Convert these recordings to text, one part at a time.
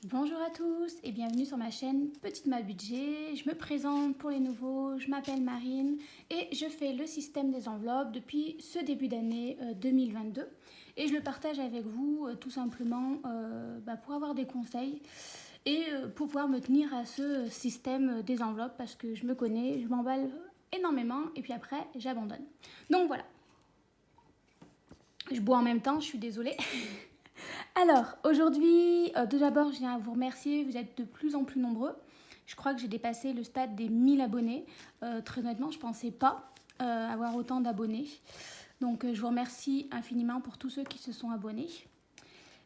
Bonjour à tous et bienvenue sur ma chaîne Petite Mal Budget. Je me présente pour les nouveaux, je m'appelle Marine et je fais le système des enveloppes depuis ce début d'année 2022 et je le partage avec vous tout simplement pour avoir des conseils et pour pouvoir me tenir à ce système des enveloppes parce que je me connais, je m'emballe énormément et puis après j'abandonne. Donc voilà, je bois en même temps, je suis désolée. Alors, aujourd'hui, tout d'abord, je viens à vous remercier. Vous êtes de plus en plus nombreux. Je crois que j'ai dépassé le stade des 1000 abonnés. Très honnêtement, je ne pensais pas avoir autant d'abonnés. Donc, je vous remercie infiniment pour tous ceux qui se sont abonnés.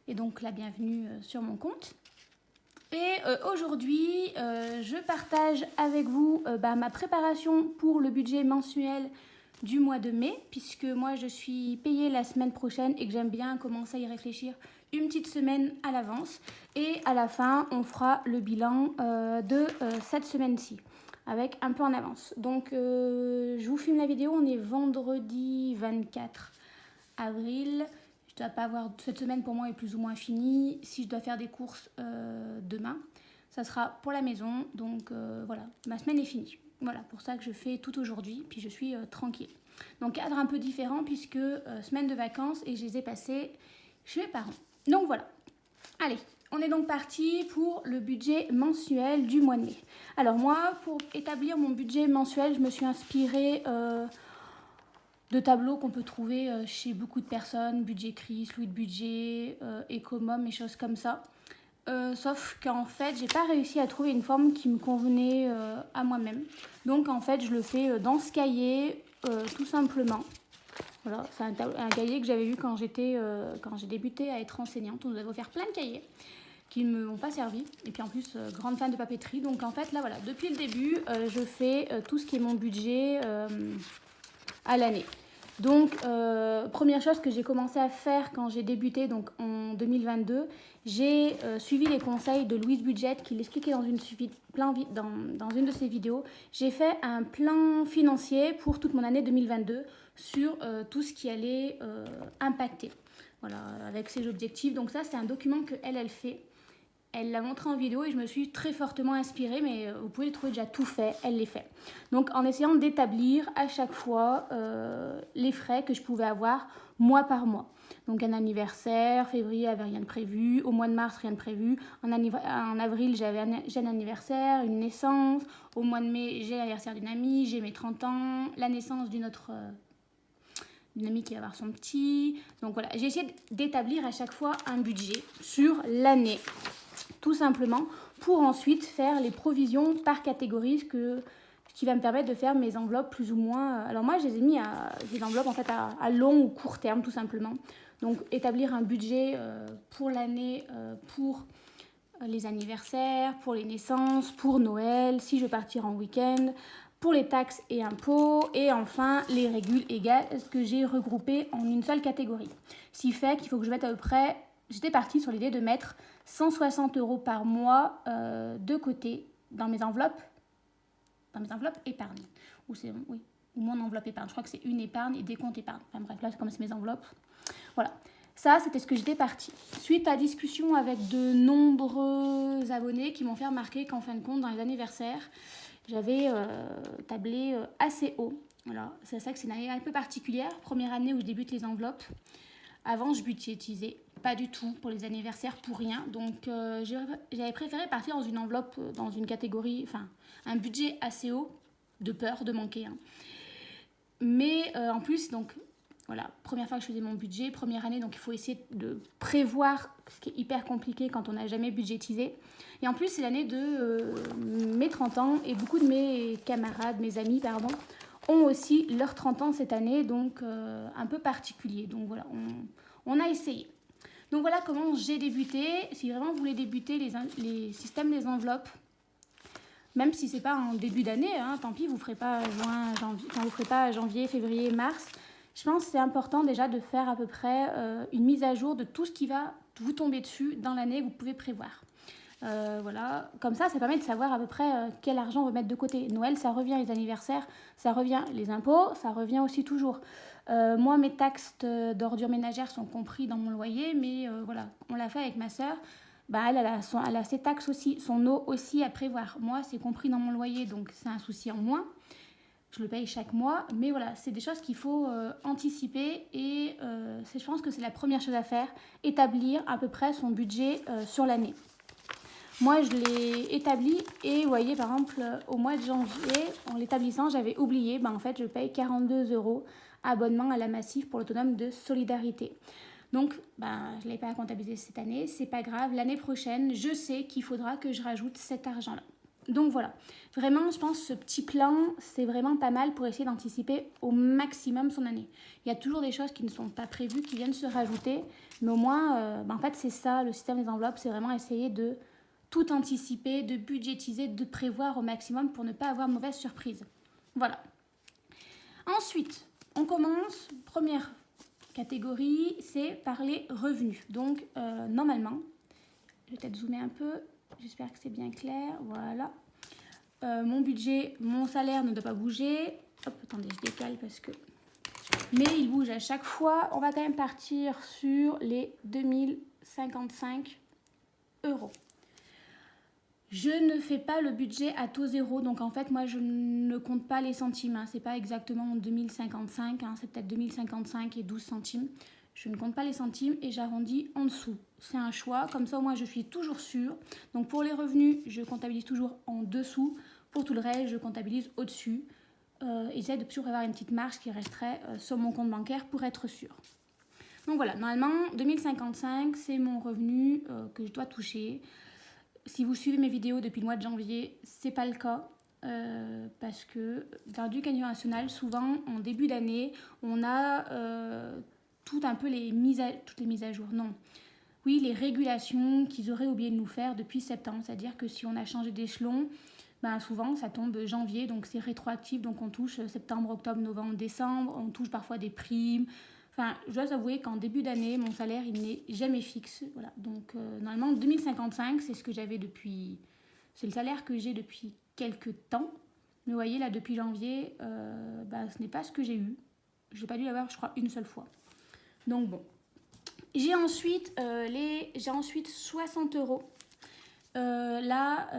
Et donc, la bienvenue sur mon compte. Et aujourd'hui, je partage avec vous ma préparation pour le budget mensuel du mois de mai, puisque moi je suis payée la semaine prochaine et que j'aime bien commencer à y réfléchir une petite semaine à l'avance. Et à la fin, on fera le bilan de cette semaine-ci, avec un peu en avance. Donc je vous filme la vidéo, on est vendredi 24 avril. Je dois pas avoir, cette semaine pour moi est plus ou moins finie. Si je dois faire des courses demain, ça sera pour la maison. Donc voilà, ma semaine est finie. Voilà, pour ça que je fais tout aujourd'hui, puis je suis tranquille. Donc cadre un peu différent puisque semaine de vacances et je les ai passées chez mes parents. Donc voilà, allez, on est donc parti pour le budget mensuel du mois de mai. Alors moi, pour établir mon budget mensuel, je me suis inspirée de tableaux qu'on peut trouver chez beaucoup de personnes, Budget Chris, Louis de Budget, Ecomom et choses comme ça. Sauf qu'en fait, j'ai pas réussi à trouver une forme qui me convenait à moi-même. Donc en fait, je le fais dans ce cahier, tout simplement. Voilà, c'est un cahier que j'avais vu quand j'ai débuté à être enseignante. On nous avait offert plein de cahiers qui ne m'ont pas servi. Et puis en plus, grande fan de papeterie. Donc en fait, là voilà, depuis le début, je fais tout ce qui est mon budget à l'année. Donc, première chose que j'ai commencé à faire quand j'ai débuté, donc en 2022, j'ai suivi les conseils de Louise Budget, qui l'expliquait dans une de ses vidéos. J'ai fait un plan financier pour toute mon année 2022 sur tout ce qui allait impacter. Voilà, avec ses objectifs. Donc ça, c'est un document que elle fait. Elle l'a montré en vidéo et je me suis très fortement inspirée, mais vous pouvez le trouver déjà tout fait, elle les fait. Donc en essayant d'établir à chaque fois les frais que je pouvais avoir mois par mois. Donc un anniversaire, février, avait rien de prévu, au mois de mars, rien de prévu, en avril, j'ai un anniversaire, une naissance, au mois de mai, j'ai l'anniversaire d'une amie, j'ai mes 30 ans, la naissance d'une amie qui va avoir son petit. Donc voilà, j'ai essayé d'établir à chaque fois un budget sur l'année tout simplement, pour ensuite faire les provisions par catégorie, ce qui va me permettre de faire mes enveloppes plus ou moins. Alors moi, je les ai mis des enveloppes en fait à long ou court terme, tout simplement. Donc établir un budget pour l'année, pour les anniversaires, pour les naissances, pour Noël, si je veux partir en week-end, pour les taxes et impôts, et enfin les régules égales, ce que j'ai regroupé en une seule catégorie. Ce qui fait qu'il faut que je mette à peu près. J'étais partie sur l'idée de mettre 160 € par mois de côté dans mes enveloppes épargne. Ou mon enveloppe épargne. Je crois que c'est une épargne et des comptes épargne. Enfin bref, là, comme c'est mes enveloppes. Voilà. Ça, c'était ce que j'étais partie. Suite à discussion avec de nombreux abonnés qui m'ont fait remarquer qu'en fin de compte, dans les anniversaires, j'avais tablé assez haut. Voilà. C'est ça que c'est une année un peu particulière. Première année où je débute les enveloppes. Avant, je budgétisais pas du tout pour les anniversaires, pour rien. Donc, j'avais préféré partir dans une enveloppe, dans une catégorie, enfin, un budget assez haut, de peur de manquer. Hein. Mais en plus, donc, voilà, première fois que je faisais mon budget, première année, donc il faut essayer de prévoir, ce qui est hyper compliqué quand on n'a jamais budgétisé. Et en plus, c'est l'année de mes 30 ans et beaucoup de mes camarades, mes amis, pardon, ont aussi leurs 30 ans cette année, donc un peu particulier. Donc voilà, on a essayé. Donc voilà comment j'ai débuté. Si vraiment vous voulez débuter les systèmes des enveloppes, même si c'est pas en début d'année, hein, tant pis, vous ferez pas vous ferez pas janvier, février, mars. Je pense que c'est important déjà de faire à peu près une mise à jour de tout ce qui va vous tomber dessus dans l'année que vous pouvez prévoir. Voilà, comme ça permet de savoir à peu près quel argent on veut mettre de côté. Noël, ça revient, les anniversaires, ça revient, les impôts, ça revient aussi toujours. Moi, mes taxes d'ordures ménagères sont compris dans mon loyer, mais voilà, on l'a fait avec ma sœur. bah, elle a ses taxes aussi, son eau aussi à prévoir. Moi, c'est compris dans mon loyer, donc c'est un souci en moins. Je le paye chaque mois, mais voilà, c'est des choses qu'il faut anticiper et je pense que c'est la première chose à faire, établir à peu près son budget sur l'année. Moi, je l'ai établi et vous voyez, par exemple, au mois de janvier, en l'établissant, j'avais oublié, en fait, je paye 42 € abonnement à la Massif pour l'autonome de solidarité. Donc, je ne l'ai pas comptabilisé cette année, c'est pas grave. L'année prochaine, je sais qu'il faudra que je rajoute cet argent-là. Donc voilà, vraiment, je pense que ce petit plan, c'est vraiment pas mal pour essayer d'anticiper au maximum son année. Il y a toujours des choses qui ne sont pas prévues, qui viennent se rajouter, mais au moins, en fait, c'est ça, le système des enveloppes, c'est vraiment essayer de tout anticiper, de budgétiser, de prévoir au maximum pour ne pas avoir de mauvaise surprise. Voilà. Ensuite, on commence, première catégorie, c'est par les revenus. Donc, normalement, je vais peut-être zoomer un peu, j'espère que c'est bien clair, voilà. Mon budget, mon salaire ne doit pas bouger. Hop, attendez, je décale parce que... Mais il bouge à chaque fois. On va quand même partir sur les 2055 €. Je ne fais pas le budget à taux zéro, donc en fait, moi, je ne compte pas les centimes. Hein. C'est pas exactement 2055, hein, c'est peut-être 2055 et 12 centimes. Je ne compte pas les centimes et j'arrondis en dessous. C'est un choix, comme ça, au moins, je suis toujours sûre. Donc, pour les revenus, je comptabilise toujours en dessous. Pour tout le reste, je comptabilise au-dessus. Et j'essaie de toujours avoir une petite marge qui resterait sur mon compte bancaire pour être sûre. Donc voilà, normalement, 2055, c'est mon revenu que je dois toucher. Si vous suivez mes vidéos depuis le mois de janvier, c'est pas le cas parce que dans l'éducation nationale, souvent en début d'année, on a toutes les mises à jour. Non, oui, les régulations qu'ils auraient oublié de nous faire depuis septembre. C'est-à-dire que si on a changé d'échelon, souvent ça tombe janvier, donc c'est rétroactif, donc on touche septembre, octobre, novembre, décembre, on touche parfois des primes. Enfin, je dois avouer qu'en début d'année, mon salaire, il n'est jamais fixe. Voilà. Donc, normalement, 2055, c'est ce que j'avais depuis... C'est le salaire que j'ai depuis quelques temps. Mais vous voyez, là, depuis janvier, ce n'est pas ce que j'ai eu. Je n'ai pas dû l'avoir, je crois, une seule fois. Donc, bon. J'ai ensuite 60 €. Là,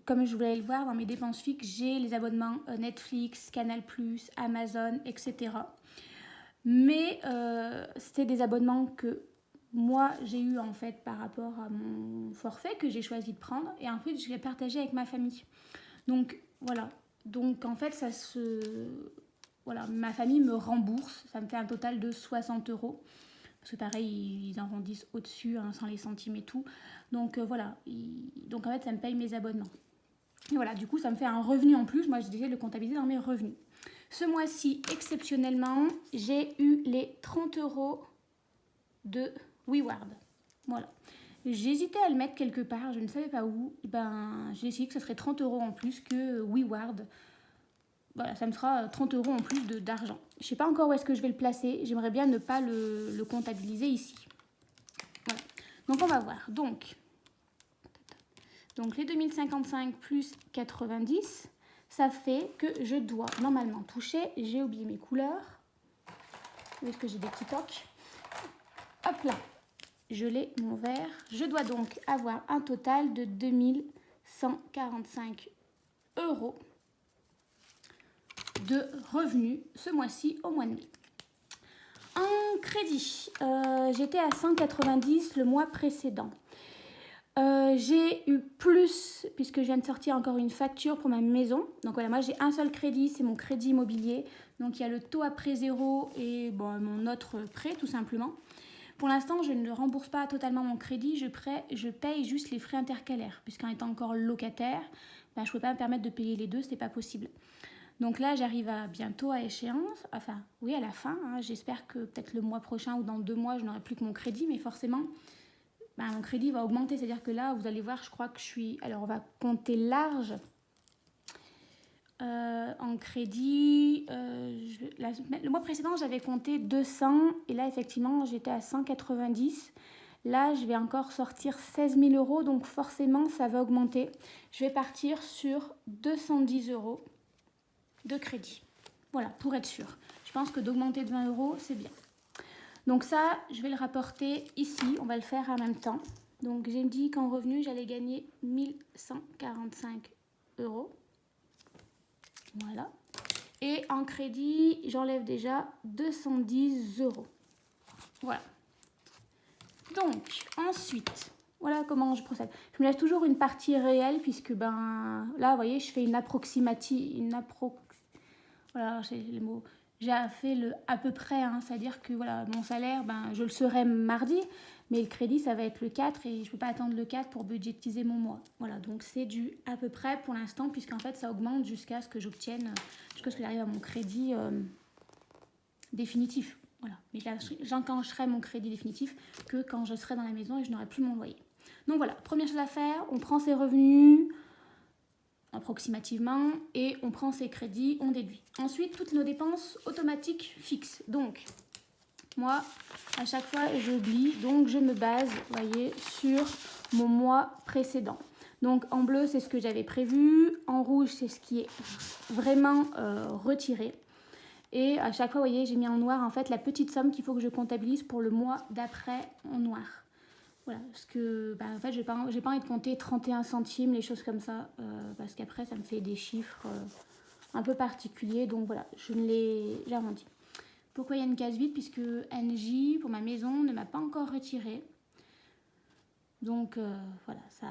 comme je voulais le voir dans mes dépenses fixes, j'ai les abonnements Netflix, Canal+, Amazon, etc. Mais c'était des abonnements que moi j'ai eu en fait par rapport à mon forfait que j'ai choisi de prendre et ensuite je l'ai partagé avec ma famille. Donc voilà, donc en fait voilà, ma famille me rembourse, ça me fait un total de 60 €. Parce que pareil, ils en arrondissent au-dessus, hein, sans les centimes et tout. Donc voilà, donc en fait ça me paye mes abonnements. Et voilà, du coup ça me fait un revenu en plus, moi j'ai déjà le comptabiliser dans mes revenus. Ce mois-ci, exceptionnellement, j'ai eu les 30 € de WeWard. Voilà. J'hésitais à le mettre quelque part, je ne savais pas où. J'ai décidé que ce serait 30 € en plus que WeWard. Voilà, ça me fera 30 € en plus d'argent. Je ne sais pas encore où est-ce que je vais le placer. J'aimerais bien ne pas le comptabiliser ici. Voilà. Donc, on va voir. Donc les 2055 plus 90... ça fait que je dois normalement toucher, j'ai oublié mes couleurs, où est-ce que j'ai des petits tocs, hop là, je l'ai mon vert, je dois donc avoir un total de 2145 € de revenus ce mois-ci au mois de mai. En crédit, j'étais à 190 le mois précédent. J'ai eu plus, puisque je viens de sortir encore une facture pour ma maison. Donc voilà, moi j'ai un seul crédit, c'est mon crédit immobilier. Donc il y a le taux à prêt zéro et mon autre prêt tout simplement. Pour l'instant, je ne rembourse pas totalement mon crédit, je paye juste les frais intercalaires. Puisqu'en étant encore locataire, je ne pouvais pas me permettre de payer les deux, ce n'était pas possible. Donc là, j'arrive bientôt à échéance, enfin oui à la fin. Hein. J'espère que peut-être le mois prochain ou dans 2 mois, je n'aurai plus que mon crédit, mais forcément... mon crédit va augmenter, c'est-à-dire que là, vous allez voir, je crois que je suis... Alors, on va compter large en crédit. Le mois précédent, j'avais compté 200 et là, effectivement, j'étais à 190. Là, je vais encore sortir 16 000 €, donc forcément, ça va augmenter. Je vais partir sur 210 € de crédit. Voilà, pour être sûr. Je pense que d'augmenter de 20 €, c'est bien. Donc ça, je vais le rapporter ici. On va le faire en même temps. Donc j'ai dit qu'en revenu, j'allais gagner 1145 €. Voilà. Et en crédit, j'enlève déjà 210 €. Voilà. Donc, ensuite, voilà comment je procède. Je me laisse toujours une partie réelle puisque, ben, là, vous voyez, je fais une approximative, voilà, c'est les mots. J'ai fait le à peu près, hein, c'est-à-dire que, voilà, mon salaire, ben, je le serai mardi, mais le crédit, ça va être le 4 et je ne peux pas attendre le 4 pour budgétiser mon mois. Voilà, donc c'est du à peu près pour l'instant, puisqu'en fait, ça augmente jusqu'à ce que j'obtienne, jusqu'à ce que j'arrive à mon crédit définitif. Voilà. Mais j'enclencherai mon crédit définitif que quand je serai dans la maison et je n'aurai plus mon loyer. Donc voilà, première chose à faire, on prend ses revenus approximativement et on prend ses crédits, on déduit. Ensuite, toutes nos dépenses automatiques fixes. Donc, moi, à chaque fois, j'oublie. Donc, je me base, vous voyez, sur mon mois précédent. Donc, en bleu, c'est ce que j'avais prévu. En rouge, c'est ce qui est vraiment retiré. Et à chaque fois, vous voyez, j'ai mis en noir en fait la petite somme qu'il faut que je comptabilise pour le mois d'après en noir. Voilà, parce que en fait, j'ai pas envie de compter 31 centimes, les choses comme ça, parce qu'après, ça me fait des chiffres un peu particuliers. Donc voilà, j'ai arrondi. Pourquoi il y a une case vide? Puisque NJ, pour ma maison, ne m'a pas encore retiré. Donc voilà, ça,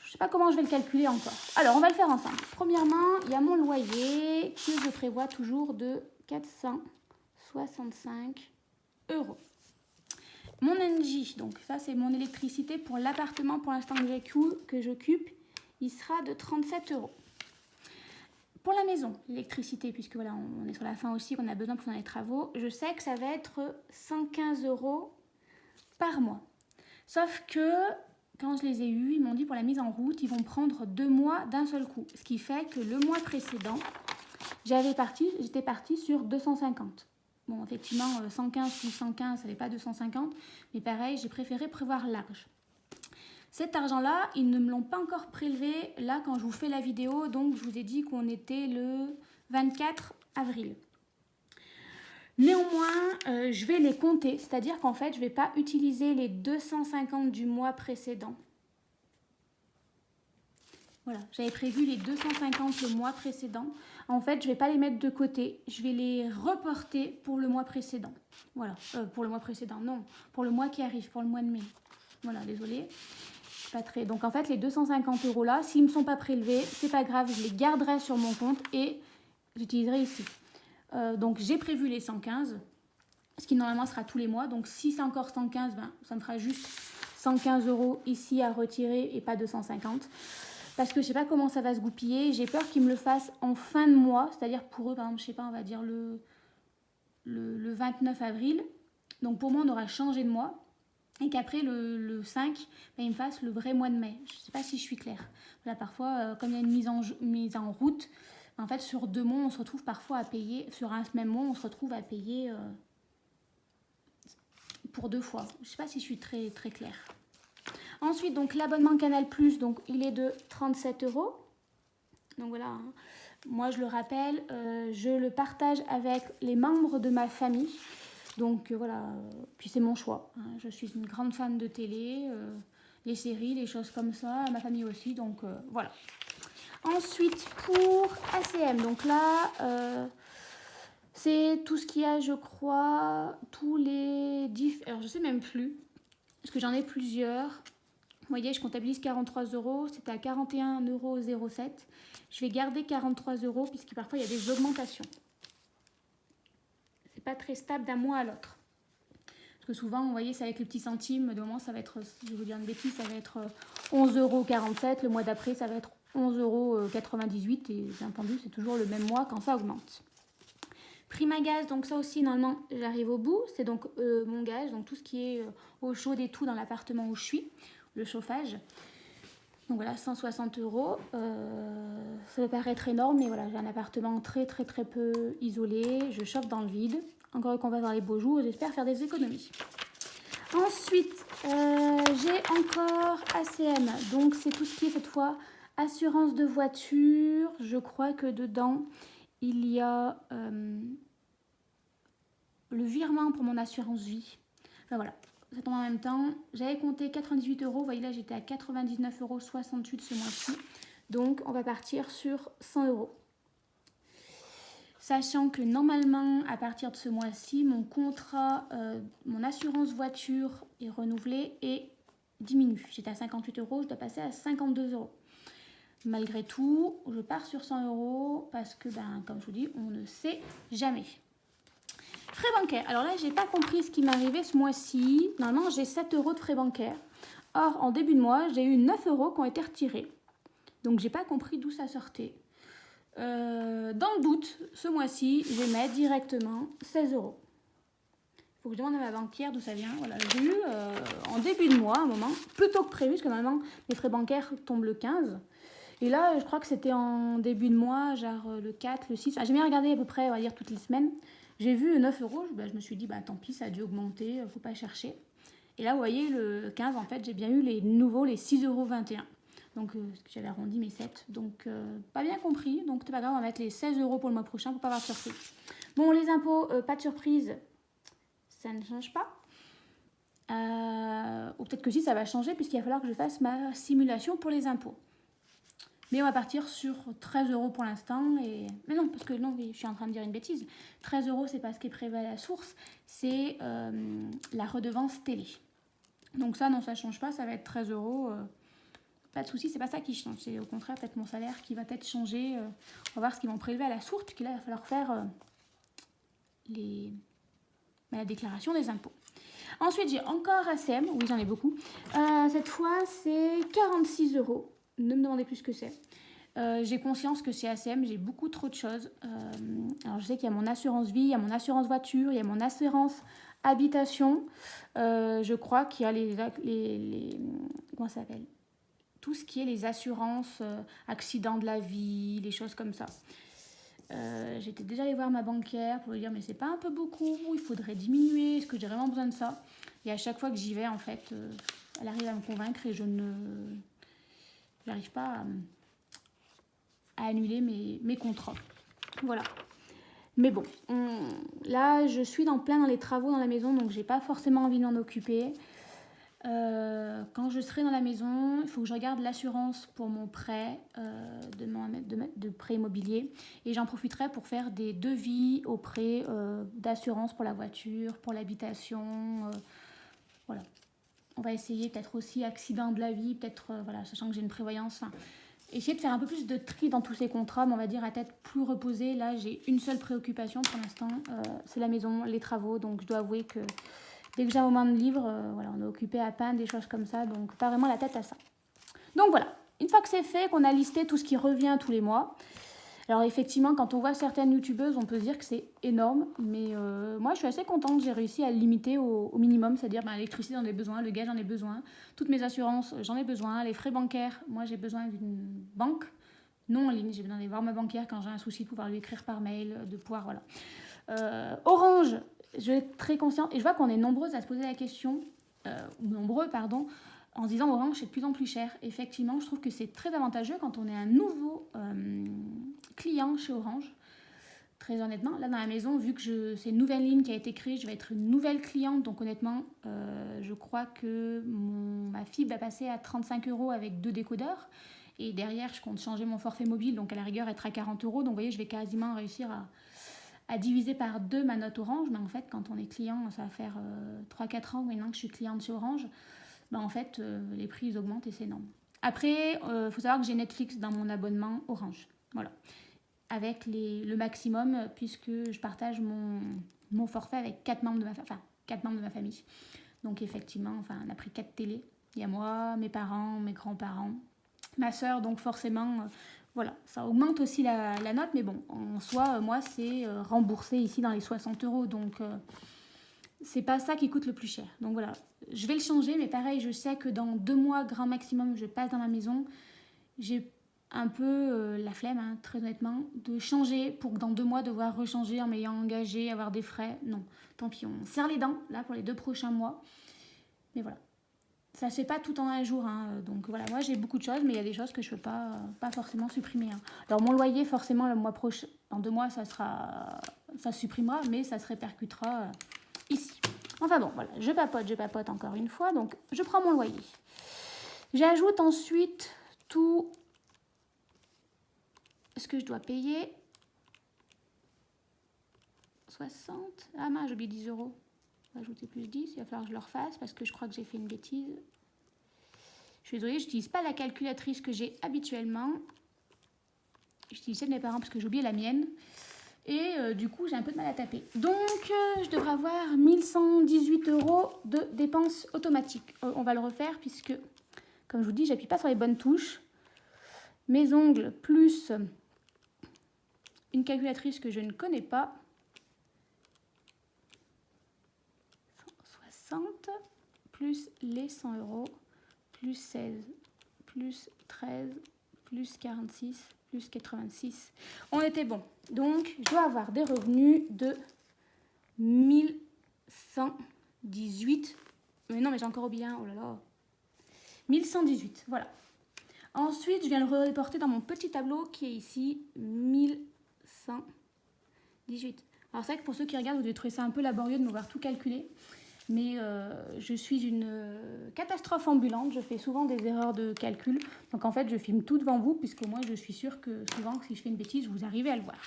je sais pas comment je vais le calculer encore. Alors, on va le faire ensemble. Premièrement, il y a mon loyer que je prévois toujours de 465 €. Mon NJ, donc ça c'est mon électricité pour l'appartement pour l'instant que j'occupe, il sera de 37 €. Pour la maison, l'électricité, puisque voilà, on est sur la fin aussi, qu'on a besoin pour faire les travaux, je sais que ça va être 115 € par mois. Sauf que quand je les ai eus, ils m'ont dit pour la mise en route, ils vont prendre 2 mois d'un seul coup. Ce qui fait que le mois précédent, j'étais partie sur 250. Bon, effectivement, 115 plus 115, ça n'est pas 250. Mais pareil, j'ai préféré prévoir large. Cet argent-là, ils ne me l'ont pas encore prélevé là quand je vous fais la vidéo. Donc, je vous ai dit qu'on était le 24 avril. Néanmoins, je vais les compter, c'est-à-dire qu'en fait, je ne vais pas utiliser les 250 du mois précédent. Voilà, j'avais prévu les 250 le mois précédent. En fait, je ne vais pas les mettre de côté, je vais les reporter pour le mois précédent. Voilà, pour le mois précédent, non, pour le mois qui arrive, pour le mois de mai. Voilà, désolée. Pas très... Donc en fait, les 250 € là, s'ils ne me sont pas prélevés, c'est pas grave, je les garderai sur mon compte et j'utiliserai ici. Donc j'ai prévu les 115, ce qui normalement sera tous les mois. Donc si c'est encore 115, ça me fera juste 115 € ici à retirer et pas 250. Parce que je ne sais pas comment ça va se goupiller. J'ai peur qu'ils me le fassent en fin de mois, c'est-à-dire pour eux, par exemple, je sais pas, on va dire le 29 avril. Donc pour moi, on aura changé de mois. Et qu'après le 5, ils me fassent le vrai mois de mai. Je ne sais pas si je suis claire. Voilà, parfois, comme il y a une mise en route, en fait, sur 2 mois, on se retrouve parfois à payer, sur un même mois, on se retrouve à payer pour 2 fois. Je ne sais pas si je suis très, très claire. Ensuite, donc l'abonnement Canal+, donc il est de 37 €. Donc voilà, hein. Moi je le rappelle, je le partage avec les membres de ma famille. Donc voilà, puis c'est mon choix, hein. Je suis une grande fan de télé, les séries, les choses comme ça, ma famille aussi, donc voilà. Ensuite, pour ACM, donc là, c'est tout ce qu'il y a, je crois, tous les... Alors je sais même plus, parce que j'en ai plusieurs. Vous voyez, je comptabilise 43 €, c'était à 41,07 €. Je vais garder 43 € puisque parfois il y a des augmentations. C'est pas très stable d'un mois à l'autre. Parce que souvent, vous voyez, c'est avec les petits centimes. De moment, ça va être, si je vais vous dire une bêtise, ça va être 11,47 €. Le mois d'après, ça va être 11,98 €. Et bien entendu, c'est toujours le même mois quand ça augmente. Prima gaz, donc ça aussi, normalement, j'arrive au bout. C'est donc mon gaz, donc tout ce qui est eau chaude et tout dans l'appartement où je suis. Le chauffage. Donc voilà, 160 €. Ça peut paraître énorme, mais voilà, j'ai un appartement très très très peu isolé. Je chauffe dans le vide. Encore qu'on va dans les beaux jours, j'espère faire des économies. Ensuite, j'ai encore ACM. Donc c'est tout ce qui est cette fois assurance de voiture. Je crois que dedans, il y a le virement pour mon assurance vie. Enfin, voilà. ça tombe en même temps. J'avais compté 98 euros. Vous voyez là, j'étais à 99,68 euros ce mois-ci. Donc, on va partir sur 100 euros. Sachant que normalement, à partir de ce mois-ci, mon contrat, mon assurance voiture est renouvelée et diminue. J'étais à 58 euros, je dois passer à 52 euros. Malgré tout, je pars sur 100 euros parce que, comme je vous dis, on ne sait jamais. Frais bancaires. Alors là, j'ai pas compris ce qui m'arrivait ce mois-ci. Normalement, j'ai 7 euros de frais bancaires. Or, en début de mois, j'ai eu 9 euros qui ont été retirés. Donc, j'ai pas compris d'où ça sortait. Dans le doute, ce mois-ci, je vais mettre directement 16 euros. Il faut que je demande à ma banquière d'où ça vient. Voilà, j'ai eu en début de mois, un moment, plus tôt que prévu, parce que normalement, les frais bancaires tombent le 15. Et là, je crois que c'était en début de mois, genre le 4, le 6. Enfin, j'ai bien regardé à peu près, on va dire, toutes les semaines. J'ai vu 9 euros, je me suis dit, tant pis, ça a dû augmenter, faut pas chercher. Et là, vous voyez, le 15, en fait, j'ai bien eu les nouveaux, les 6,21 euros. Donc, j'avais arrondi mes 7. Donc, pas bien compris. Donc, c'est pas grave, on va mettre les 16 euros pour le mois prochain pour pas avoir de surprise. Bon, les impôts, pas de surprise, ça ne change pas. Ou peut-être que si, ça va changer puisqu'il va falloir que je fasse ma simulation pour les impôts. Mais on va partir sur 13 euros pour l'instant. Mais non, parce que non, je suis en train de dire une bêtise. 13 euros, c'est pas ce qui est prévu à la source, c'est la redevance télé. Donc ça, non, ça change pas, ça va être 13 euros. Pas de souci, c'est pas ça qui change. C'est au contraire peut-être mon salaire qui va peut-être changer. On va voir ce qu'ils vont prélever à la source, puisque là, il va falloir faire la déclaration des impôts. Ensuite, j'ai encore ACM. Oui, j'en ai beaucoup. Cette fois, c'est 46 euros. Ne me demandez plus ce que c'est. J'ai conscience que chez ACM, j'ai beaucoup trop de choses. Alors, je sais qu'il y a mon assurance vie, il y a mon assurance voiture, il y a mon assurance habitation. Je crois qu'il y a les comment ça s'appelle ? Tout ce qui est les assurances, accidents de la vie, les choses comme ça. J'étais déjà allée voir ma banquière pour lui dire mais c'est pas un peu beaucoup, il faudrait diminuer, est-ce que j'ai vraiment besoin de ça? Et à chaque fois que j'y vais, en fait, elle arrive à me convaincre et je n'arrive pas à annuler mes contrats. Voilà. Mais bon, là je suis plein dans les travaux dans la maison, donc j'ai pas forcément envie de m'en occuper. Quand je serai dans la maison, il faut que je regarde l'assurance pour mon prêt de prêt immobilier et j'en profiterai pour faire des devis auprès d'assurance pour la voiture, pour l'habitation. Voilà. On va essayer peut-être aussi accident de la vie, peut-être voilà, sachant que j'ai une prévoyance. Essayer de faire un peu plus de tri dans tous ces contrats, mais on va dire à tête plus reposée. Là, j'ai une seule préoccupation pour l'instant, c'est la maison, les travaux. Donc, je dois avouer que dès que j'ai un moment de libre, voilà, on est occupé à peindre, des choses comme ça, donc pas vraiment la tête à ça. Donc voilà, une fois que c'est fait, qu'on a listé tout ce qui revient tous les mois, alors effectivement, quand on voit certaines youtubeuses, on peut se dire que c'est énorme, mais moi je suis assez contente, j'ai réussi à le limiter au minimum, c'est-à-dire l'électricité j'en ai besoin, le gaz j'en ai besoin, toutes mes assurances j'en ai besoin, les frais bancaires, moi j'ai besoin d'une banque, non en ligne, j'ai besoin d'aller voir ma banquière quand j'ai un souci, de pouvoir lui écrire par mail, de pouvoir, voilà. Orange, je vais être très consciente, et je vois qu'on est nombreuses à se poser la question, en se disant Orange c'est de plus en plus cher. Effectivement, je trouve que c'est très avantageux quand on est un nouveau client chez Orange. Très honnêtement, là dans la maison, vu que c'est une nouvelle ligne qui a été créée, je vais être une nouvelle cliente, donc honnêtement, je crois que ma fibre va passer à 35 euros avec 2 décodeurs. Et derrière, je compte changer mon forfait mobile, donc à la rigueur être à 40 euros. Donc vous voyez, je vais quasiment réussir à diviser par 2 ma note Orange. Mais en fait, quand on est client, ça va faire 3-4 ans maintenant que je suis cliente chez Orange. En fait, les prix ils augmentent et c'est énorme. Après, faut savoir que j'ai Netflix dans mon abonnement Orange. Voilà. Avec le maximum, puisque je partage mon forfait avec 4 membres de ma famille. Donc effectivement, on a pris 4 télés. Il y a moi, mes parents, mes grands-parents, ma sœur, donc forcément, voilà, ça augmente aussi la note, mais bon, en soi, moi, c'est remboursé ici dans les 60 euros, donc c'est pas ça qui coûte le plus cher. Donc voilà, je vais le changer, mais pareil, je sais que dans 2 mois, grand maximum, je passe dans ma maison. J'ai un peu la flemme, très honnêtement, de changer pour que dans 2 mois, devoir rechanger en m'ayant engagé, avoir des frais. Non, tant pis, on serre les dents, là, pour les 2 prochains mois. Mais voilà. Ça se fait pas tout en un jour, donc voilà, moi j'ai beaucoup de choses, mais il y a des choses que je peux pas forcément supprimer. Alors mon loyer, forcément, le mois prochain, dans 2 mois, ça supprimera, mais ça se répercutera ici. Enfin bon, voilà, je papote encore une fois. Donc, je prends mon loyer. J'ajoute ensuite tout ce que je dois payer. 60. Ah mince, j'ai oublié 10 euros. On va ajouter plus 10. Il va falloir que je le refasse parce que je crois que j'ai fait une bêtise. Je suis désolée, je n'utilise pas la calculatrice que j'ai habituellement. J'utilise celle de mes parents parce que j'ai oublié la mienne. Et du coup, j'ai un peu de mal à taper. Donc, je devrais avoir 1118 euros de dépenses automatiques. On va le refaire puisque, comme je vous dis, j'appuie pas sur les bonnes touches. Mes ongles plus une calculatrice que je ne connais pas. 160 plus les 100 euros plus 16 plus 13 plus 46 plus 86. On était bon. Donc, je dois avoir des revenus de 1118. Mais non, mais j'ai encore oublié un. Oh là là. 1118, voilà. Ensuite, je viens le reporter dans mon petit tableau qui est ici, 1118. Alors c'est vrai que pour ceux qui regardent, vous devez trouver ça un peu laborieux de me voir tout calculer. Mais je suis une catastrophe ambulante. Je fais souvent des erreurs de calcul. Donc en fait, je filme tout devant vous, puisqu'au moins je suis sûre que souvent, si je fais une bêtise, vous arrivez à le voir.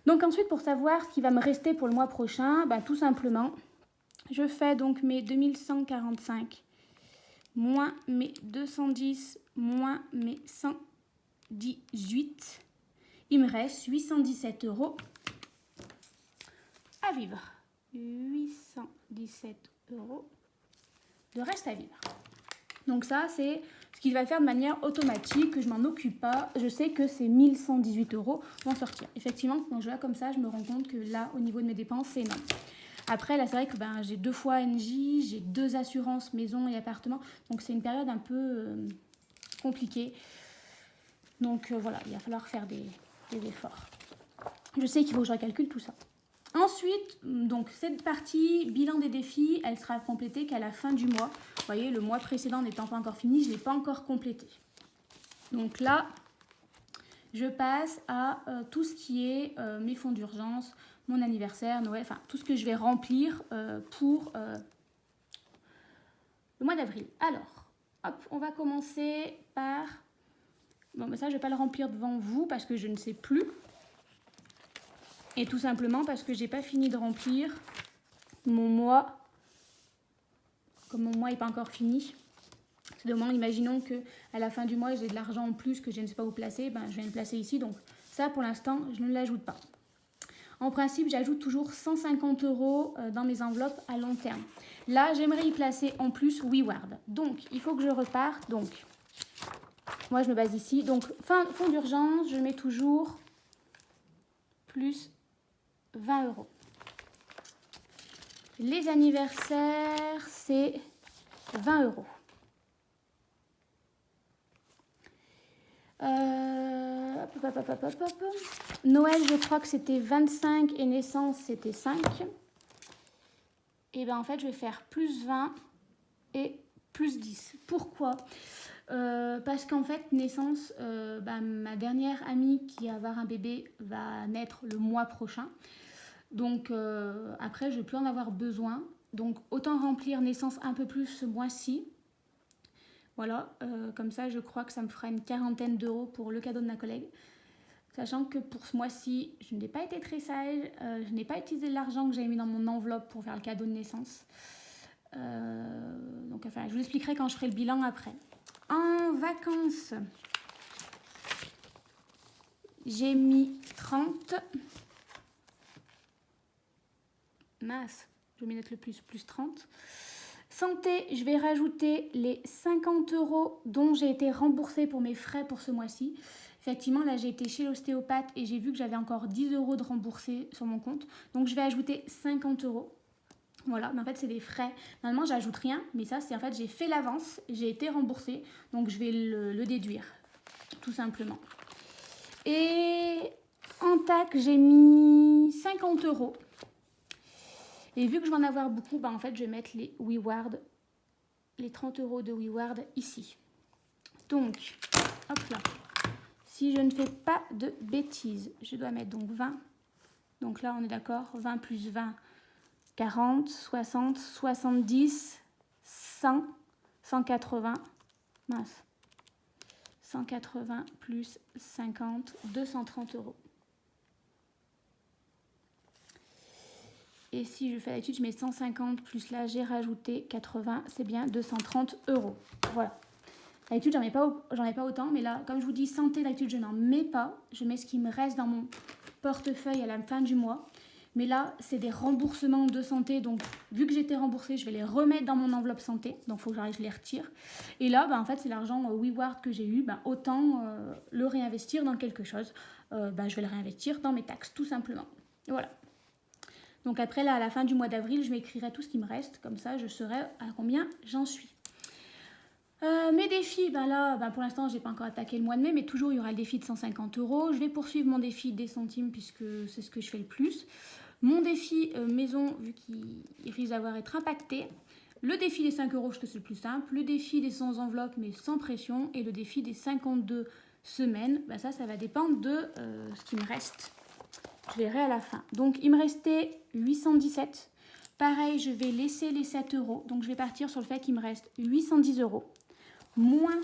Donc ensuite, pour savoir ce qui va me rester pour le mois prochain, bah, tout simplement, je fais donc mes 2145 moins mes 210 moins mes 118. Il me reste 817 euros à vivre. 817 euros de reste à vivre. Donc ça, c'est ce qu'il va faire de manière automatique, que je m'en occupe pas. Je sais que ces 1118 euros vont sortir. Effectivement, quand je vois comme ça, je me rends compte que là, au niveau de mes dépenses, c'est énorme. Après, là, c'est vrai que j'ai 2 fois NJ, j'ai 2 assurances, maison et appartement. Donc, c'est une période un peu compliquée. Donc, voilà, il va falloir faire des efforts. Je sais qu'il faut que je recalcule tout ça. Ensuite, donc cette partie bilan des défis, elle sera complétée qu'à la fin du mois. Vous voyez, le mois précédent n'étant pas encore fini, je ne l'ai pas encore complété. Donc là, je passe à tout ce qui est mes fonds d'urgence, mon anniversaire, Noël, enfin tout ce que je vais remplir pour le mois d'avril. Alors, hop, on va commencer par... Bon, mais ça, je ne vais pas le remplir devant vous parce que je ne sais plus. Et tout simplement parce que j'ai pas fini de remplir mon mois. Comme mon mois n'est pas encore fini. C'est de moment, imaginons qu'à la fin du mois, j'ai de l'argent en plus que je ne sais pas où placer. Ben, je vais le placer ici. Donc ça, pour l'instant, je ne l'ajoute pas. En principe, j'ajoute toujours 150 euros dans mes enveloppes à long terme. Là, j'aimerais y placer en plus WeWard. Donc, il faut que je reparte. Donc, moi, je me base ici. Donc, fonds d'urgence, je mets toujours plus 20 euros. Les anniversaires, c'est 20 euros. Noël, je crois que c'était 25 et naissance, c'était 5. Et bien en fait, je vais faire plus 20 et plus 10. Pourquoi ? Parce qu'en fait, naissance, ma dernière amie qui va avoir un bébé va naître le mois prochain. Donc après, je ne vais plus en avoir besoin. Donc autant remplir naissance un peu plus ce mois-ci. Voilà, comme ça, je crois que ça me fera une quarantaine d'euros pour le cadeau de ma collègue. Sachant que pour ce mois-ci, je n'ai pas été très sage. Je n'ai pas utilisé l'argent que j'avais mis dans mon enveloppe pour faire le cadeau de naissance. Donc enfin, je vous expliquerai quand je ferai le bilan après. En vacances, j'ai mis 30. Mince, je vais mettre le plus 30. Santé, je vais rajouter les 50 euros dont j'ai été remboursée pour mes frais pour ce mois-ci. Effectivement, là, j'ai été chez l'ostéopathe et j'ai vu que j'avais encore 10 euros de remboursés sur mon compte. Donc, je vais ajouter 50 euros. Voilà, mais en fait, c'est des frais. Normalement, j'ajoute rien, mais ça, c'est en fait, j'ai fait l'avance, j'ai été remboursée. Donc, je vais le déduire, tout simplement. Et en tac, j'ai mis 50 euros. Et vu que je vais en avoir beaucoup, en fait, je vais mettre les WeWard, les 30 euros de WeWard ici. Donc, hop là. Si je ne fais pas de bêtises, je dois mettre donc 20. Donc là, on est d'accord, 20 plus 20, 40, 60, 70, 100, 180, mince, 180 plus 50, 230 euros. Et si je fais l'étude, je mets 150 plus là, j'ai rajouté 80, c'est bien 230 euros. Voilà. D'habitude, j'en ai pas autant, mais là, comme je vous dis, santé, d'habitude, je n'en mets pas. Je mets ce qui me reste dans mon portefeuille à la fin du mois. Mais là, c'est des remboursements de santé. Donc, vu que j'étais remboursée, je vais les remettre dans mon enveloppe santé. Donc, il faut que j'arrive, je les retire. Et là, en fait, c'est l'argent WeWard que j'ai eu. Autant le réinvestir dans quelque chose. Je vais le réinvestir dans mes taxes, tout simplement. Et voilà. Donc après, là, à la fin du mois d'avril, je m'écrirai tout ce qui me reste. Comme ça, je saurai à combien j'en suis. Mes défis, pour l'instant, je n'ai pas encore attaqué le mois de mai, mais toujours, il y aura le défi de 150 euros. Je vais poursuivre mon défi des centimes, puisque c'est ce que je fais le plus. Mon défi maison, vu qu'il risque d'avoir être impacté. Le défi des 5 euros, parce que c'est le plus simple. Le défi des 100 enveloppes, mais sans pression. Et le défi des 52 semaines, ça va dépendre de ce qui me reste. Je verrai à la fin. Donc, il me restait 817. Pareil, je vais laisser les 7 euros. Donc, je vais partir sur le fait qu'il me reste 810 euros. Moins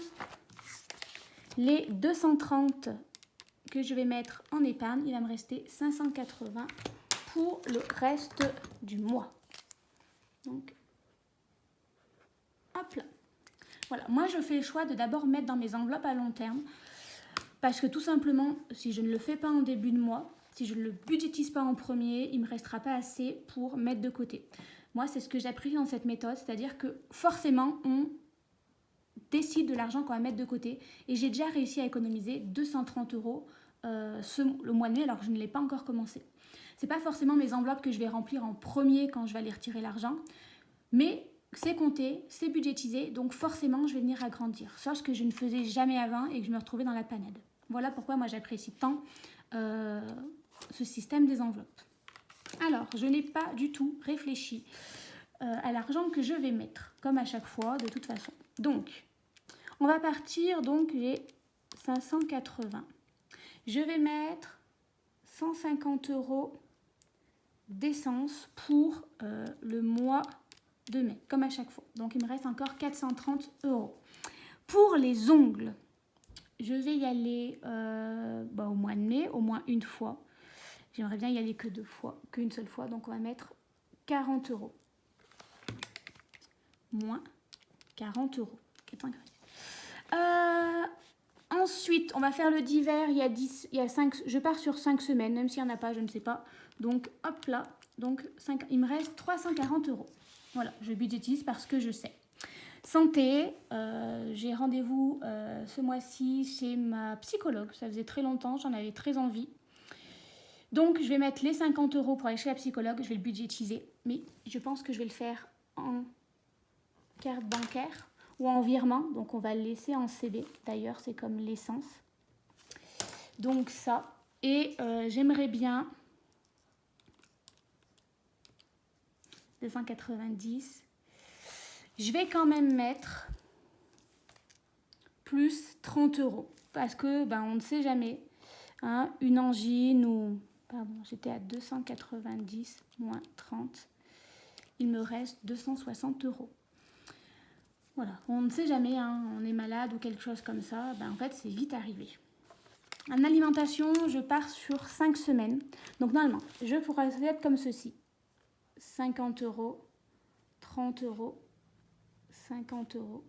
les 230 que je vais mettre en épargne. Il va me rester 580 pour le reste du mois. Donc, hop là. Voilà, moi, je fais le choix de d'abord mettre dans mes enveloppes à long terme. Parce que tout simplement, si je ne le fais pas en début de mois, si je ne le budgétise pas en premier, il ne me restera pas assez pour mettre de côté. Moi, c'est ce que j'apprécie dans cette méthode, c'est-à-dire que forcément, on décide de l'argent qu'on va mettre de côté. Et j'ai déjà réussi à économiser 230 euros le mois de mai, alors que je ne l'ai pas encore commencé. Ce n'est pas forcément mes enveloppes que je vais remplir en premier quand je vais aller retirer l'argent, mais c'est compté, c'est budgétisé, donc forcément, je vais venir agrandir. Chose que je ne faisais jamais avant et que je me retrouvais dans la panade. Voilà pourquoi moi, j'apprécie tant ce système des enveloppes. Alors, je n'ai pas du tout réfléchi à l'argent que je vais mettre, comme à chaque fois, de toute façon. Donc, on va partir, donc j'ai 580. Je vais mettre 150 euros d'essence pour le mois de mai, comme à chaque fois. Donc, il me reste encore 430 euros. Pour les ongles, je vais y aller au mois de mai, au moins une fois. J'aimerais bien y aller que qu'une seule fois. Donc, on va mettre 40 euros. Moins 40 euros. Ensuite, on va faire le d'hiver. Il y a 5, je pars sur 5 semaines, même s'il n'y en a pas, je ne sais pas. Donc, hop là. Donc, il me reste 340 euros. Voilà, je budgétise parce que je sais. Santé, j'ai rendez-vous ce mois-ci chez ma psychologue. Ça faisait très longtemps, j'en avais très envie. Donc, je vais mettre les 50 euros pour aller chez la psychologue. Je vais le budgétiser. Mais je pense que je vais le faire en carte bancaire ou en virement. Donc, on va le laisser en CB. D'ailleurs, c'est comme l'essence. Donc, ça. Et j'aimerais bien 290. Je vais quand même mettre plus 30 euros. Parce que, on ne sait jamais. Hein, une angine ou... Pardon, j'étais à 290 moins 30. Il me reste 260 euros. Voilà, on ne sait jamais, hein, on est malade ou quelque chose comme ça. En fait, c'est vite arrivé. En alimentation, je pars sur 5 semaines. Donc, normalement, je pourrais être comme ceci. 50 euros, 30 euros, 50 euros,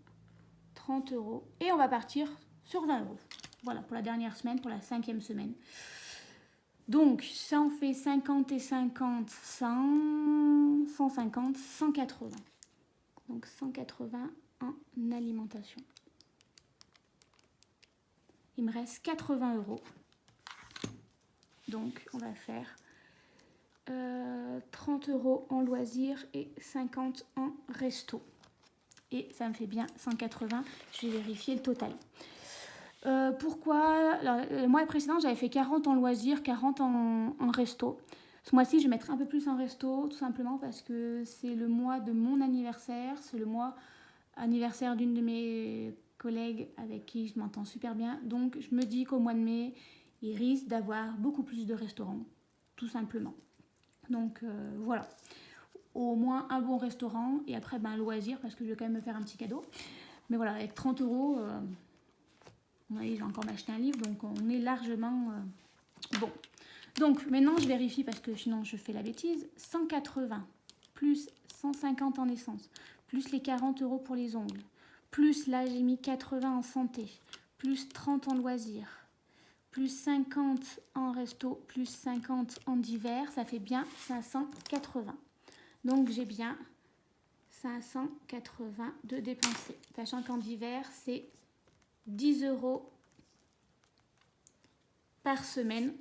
30 euros. Et on va partir sur 20 euros. Voilà, pour la dernière semaine, pour la 5e semaine. Donc, ça en fait 50 et 50, 100, 150, 180. Donc, 180 en alimentation. Il me reste 80 euros. Donc, on va faire 30 euros en loisirs et 50 en resto. Et ça me fait bien 180. Je vais vérifier le total. Pourquoi? Alors, le mois précédent, j'avais fait 40 en loisirs, 40 en resto. Ce mois-ci, je vais mettre un peu plus en resto, tout simplement parce que c'est le mois de mon anniversaire. C'est le mois anniversaire d'une de mes collègues avec qui je m'entends super bien. Donc, je me dis qu'au mois de mai, il risque d'avoir beaucoup plus de restaurants, tout simplement. Donc, voilà. au moins un bon restaurant et après ben, un loisir parce que je vais quand même me faire un petit cadeau. Mais voilà, avec 30 euros, je vais encore m'acheter un livre, donc on est largement bon. Donc maintenant je vérifie parce que sinon je fais la bêtise. 180 plus 150 en essence, plus les 40 euros pour les ongles, plus là j'ai mis 80 en santé, plus 30 en loisirs, plus 50 en resto, plus 50 en divers, ça fait bien 580. Donc j'ai bien 580 de dépenser. Sachant qu'en divers, c'est 10 euros par semaine.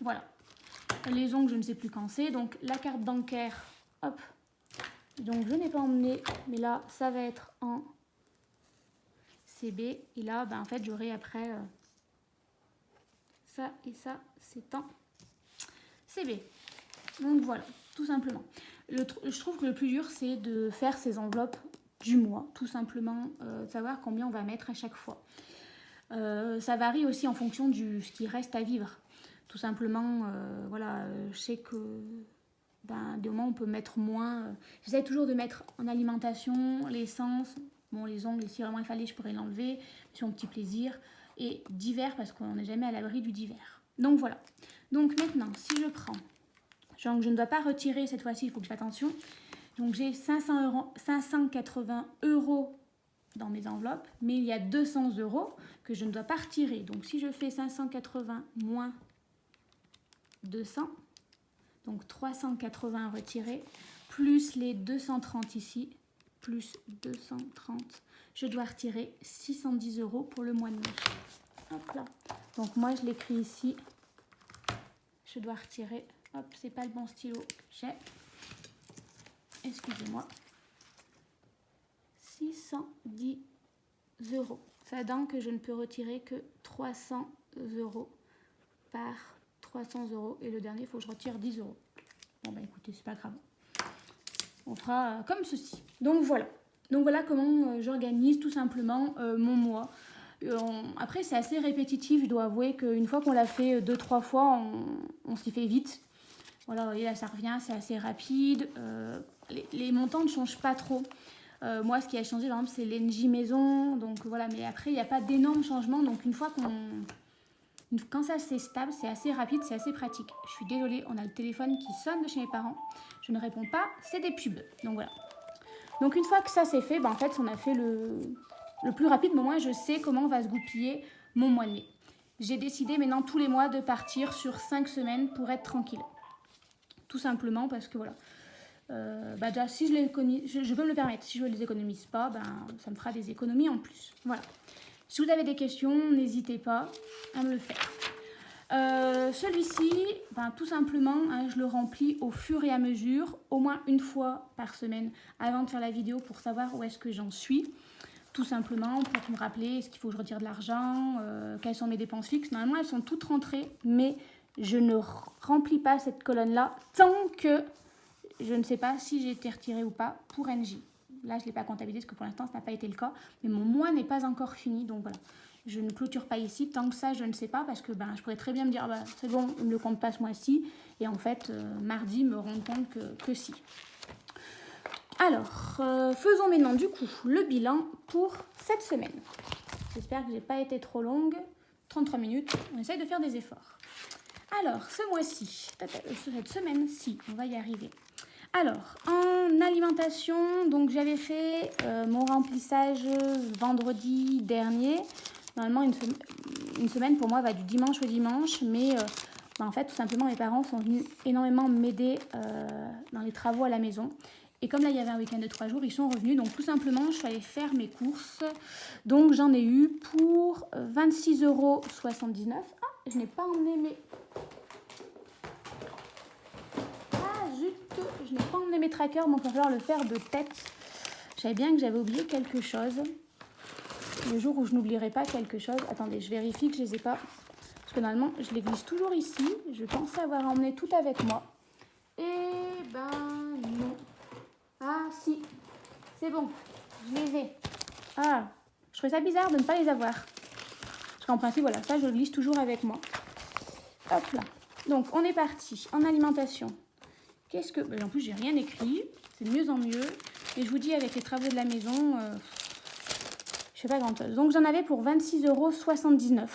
Voilà. Les ongles, je ne sais plus quand c'est. Donc la carte bancaire, hop. Donc je n'ai pas emmené, mais là, ça va être en CB. Et là, ben, en fait, j'aurai après ça et ça, c'est en CB. Donc voilà, tout simplement. Je trouve que le plus dur, c'est de faire ces enveloppes du mois, tout simplement, de savoir combien on va mettre à chaque fois. Ça varie aussi en fonction de ce qui reste à vivre. Tout simplement, voilà, je sais que ben, des moments on peut mettre moins. J'essaie toujours de mettre en alimentation, l'essence, bon les ongles, si vraiment il fallait, je pourrais l'enlever, c'est mon petit plaisir. Et divers, parce qu'on n'est jamais à l'abri du divers. Donc voilà. Donc maintenant, si je prends, donc je ne dois pas retirer cette fois-ci, il faut que je fasse attention. Donc j'ai 580 euros dans mes enveloppes, mais il y a 200 euros que je ne dois pas retirer. Donc si je fais 580 moins 200, donc 380 retirés, plus les 230 ici, plus 230, je dois retirer 610 euros pour le mois de mai. Hop là. Donc moi je l'écris ici, je dois retirer, hop, c'est pas le bon stylo que j'ai, excusez-moi, 610 euros. Ça donne que je ne peux retirer que 300 euros par 300 euros. Et le dernier, il faut que je retire 10 euros. Bon, bah écoutez, c'est pas grave. On fera comme ceci. Donc voilà. Donc voilà comment j'organise tout simplement mon mois. Après, c'est assez répétitif. Je dois avouer qu'une fois qu'on l'a fait 2-3 fois, on s'y fait vite. Voilà, et là, ça revient, c'est assez rapide. Les montants ne changent pas trop. Moi, ce qui a changé, par exemple, c'est l'Engie maison. Donc voilà, mais après, il n'y a pas d'énormes changements. Donc une fois quand ça c'est stable, c'est assez rapide, c'est assez pratique. Je suis désolée, on a le téléphone qui sonne de chez mes parents. Je ne réponds pas, c'est des pubs. Donc voilà. Donc une fois que ça c'est fait, ben, en fait, on a fait le plus rapide. Mais au moins, je sais comment va se goupiller mon mois de mai. J'ai décidé maintenant tous les mois de partir sur 5 semaines pour être tranquille. Tout simplement parce que voilà. Bah déjà, si je peux me le permettre. Si je ne les économise pas, ben, ça me fera des économies en plus. Voilà. Si vous avez des questions, n'hésitez pas à me le faire. Celui-ci, ben, tout simplement, hein, je le remplis au fur et à mesure, au moins une fois par semaine, avant de faire la vidéo pour savoir où est-ce que j'en suis. Tout simplement pour me rappeler est-ce qu'il faut que je retire de l'argent, quelles sont mes dépenses fixes. Normalement, elles sont toutes rentrées, mais je ne remplis pas cette colonne-là tant que je ne sais pas si j'ai été retirée ou pas pour NJ. Là, je ne l'ai pas comptabilisé parce que pour l'instant, ça n'a pas été le cas. Mais mon mois n'est pas encore fini. Donc voilà, je ne clôture pas ici. Tant que ça, je ne sais pas parce que je pourrais très bien me dire c'est bon, on ne me le compte pas ce mois-ci. Et en fait, mardi, me rendre compte que si. Alors, faisons maintenant du coup le bilan pour cette semaine. J'espère que je n'ai pas été trop longue. 33 minutes, on essaye de faire des efforts. Alors, ce mois-ci, cette semaine-ci, on va y arriver. Alors, en alimentation, donc j'avais fait mon remplissage vendredi dernier. Normalement, une semaine pour moi va du dimanche au dimanche, mais en fait, tout simplement, mes parents sont venus énormément m'aider dans les travaux à la maison. Et comme là, il y avait un week-end de 3 jours, ils sont revenus. Donc, tout simplement, je suis allée faire mes courses. Donc, j'en ai eu pour 26,79 €. Ah, je n'ai pas emmené mes... Je n'ai pas emmené mes trackers, donc il va falloir le faire de tête. Je savais bien que j'avais oublié quelque chose. Le jour où je n'oublierai pas quelque chose... Attendez, je vérifie que je ne les ai pas. Parce que normalement, je les glisse toujours ici. Je pensais avoir emmené tout avec moi. Et ben non. Ah si, c'est bon, je les ai. Ah, je trouvais ça bizarre de ne pas les avoir. Parce qu'en principe, voilà, ça je le glisse toujours avec moi. Hop là. Donc, on est parti en alimentation. Qu'est-ce que... En plus, j'ai rien écrit. c'est de mieux en mieux. Et je vous dis, avec les travaux de la maison, je fais pas grand-chose. Donc j'en avais pour 26,79 €.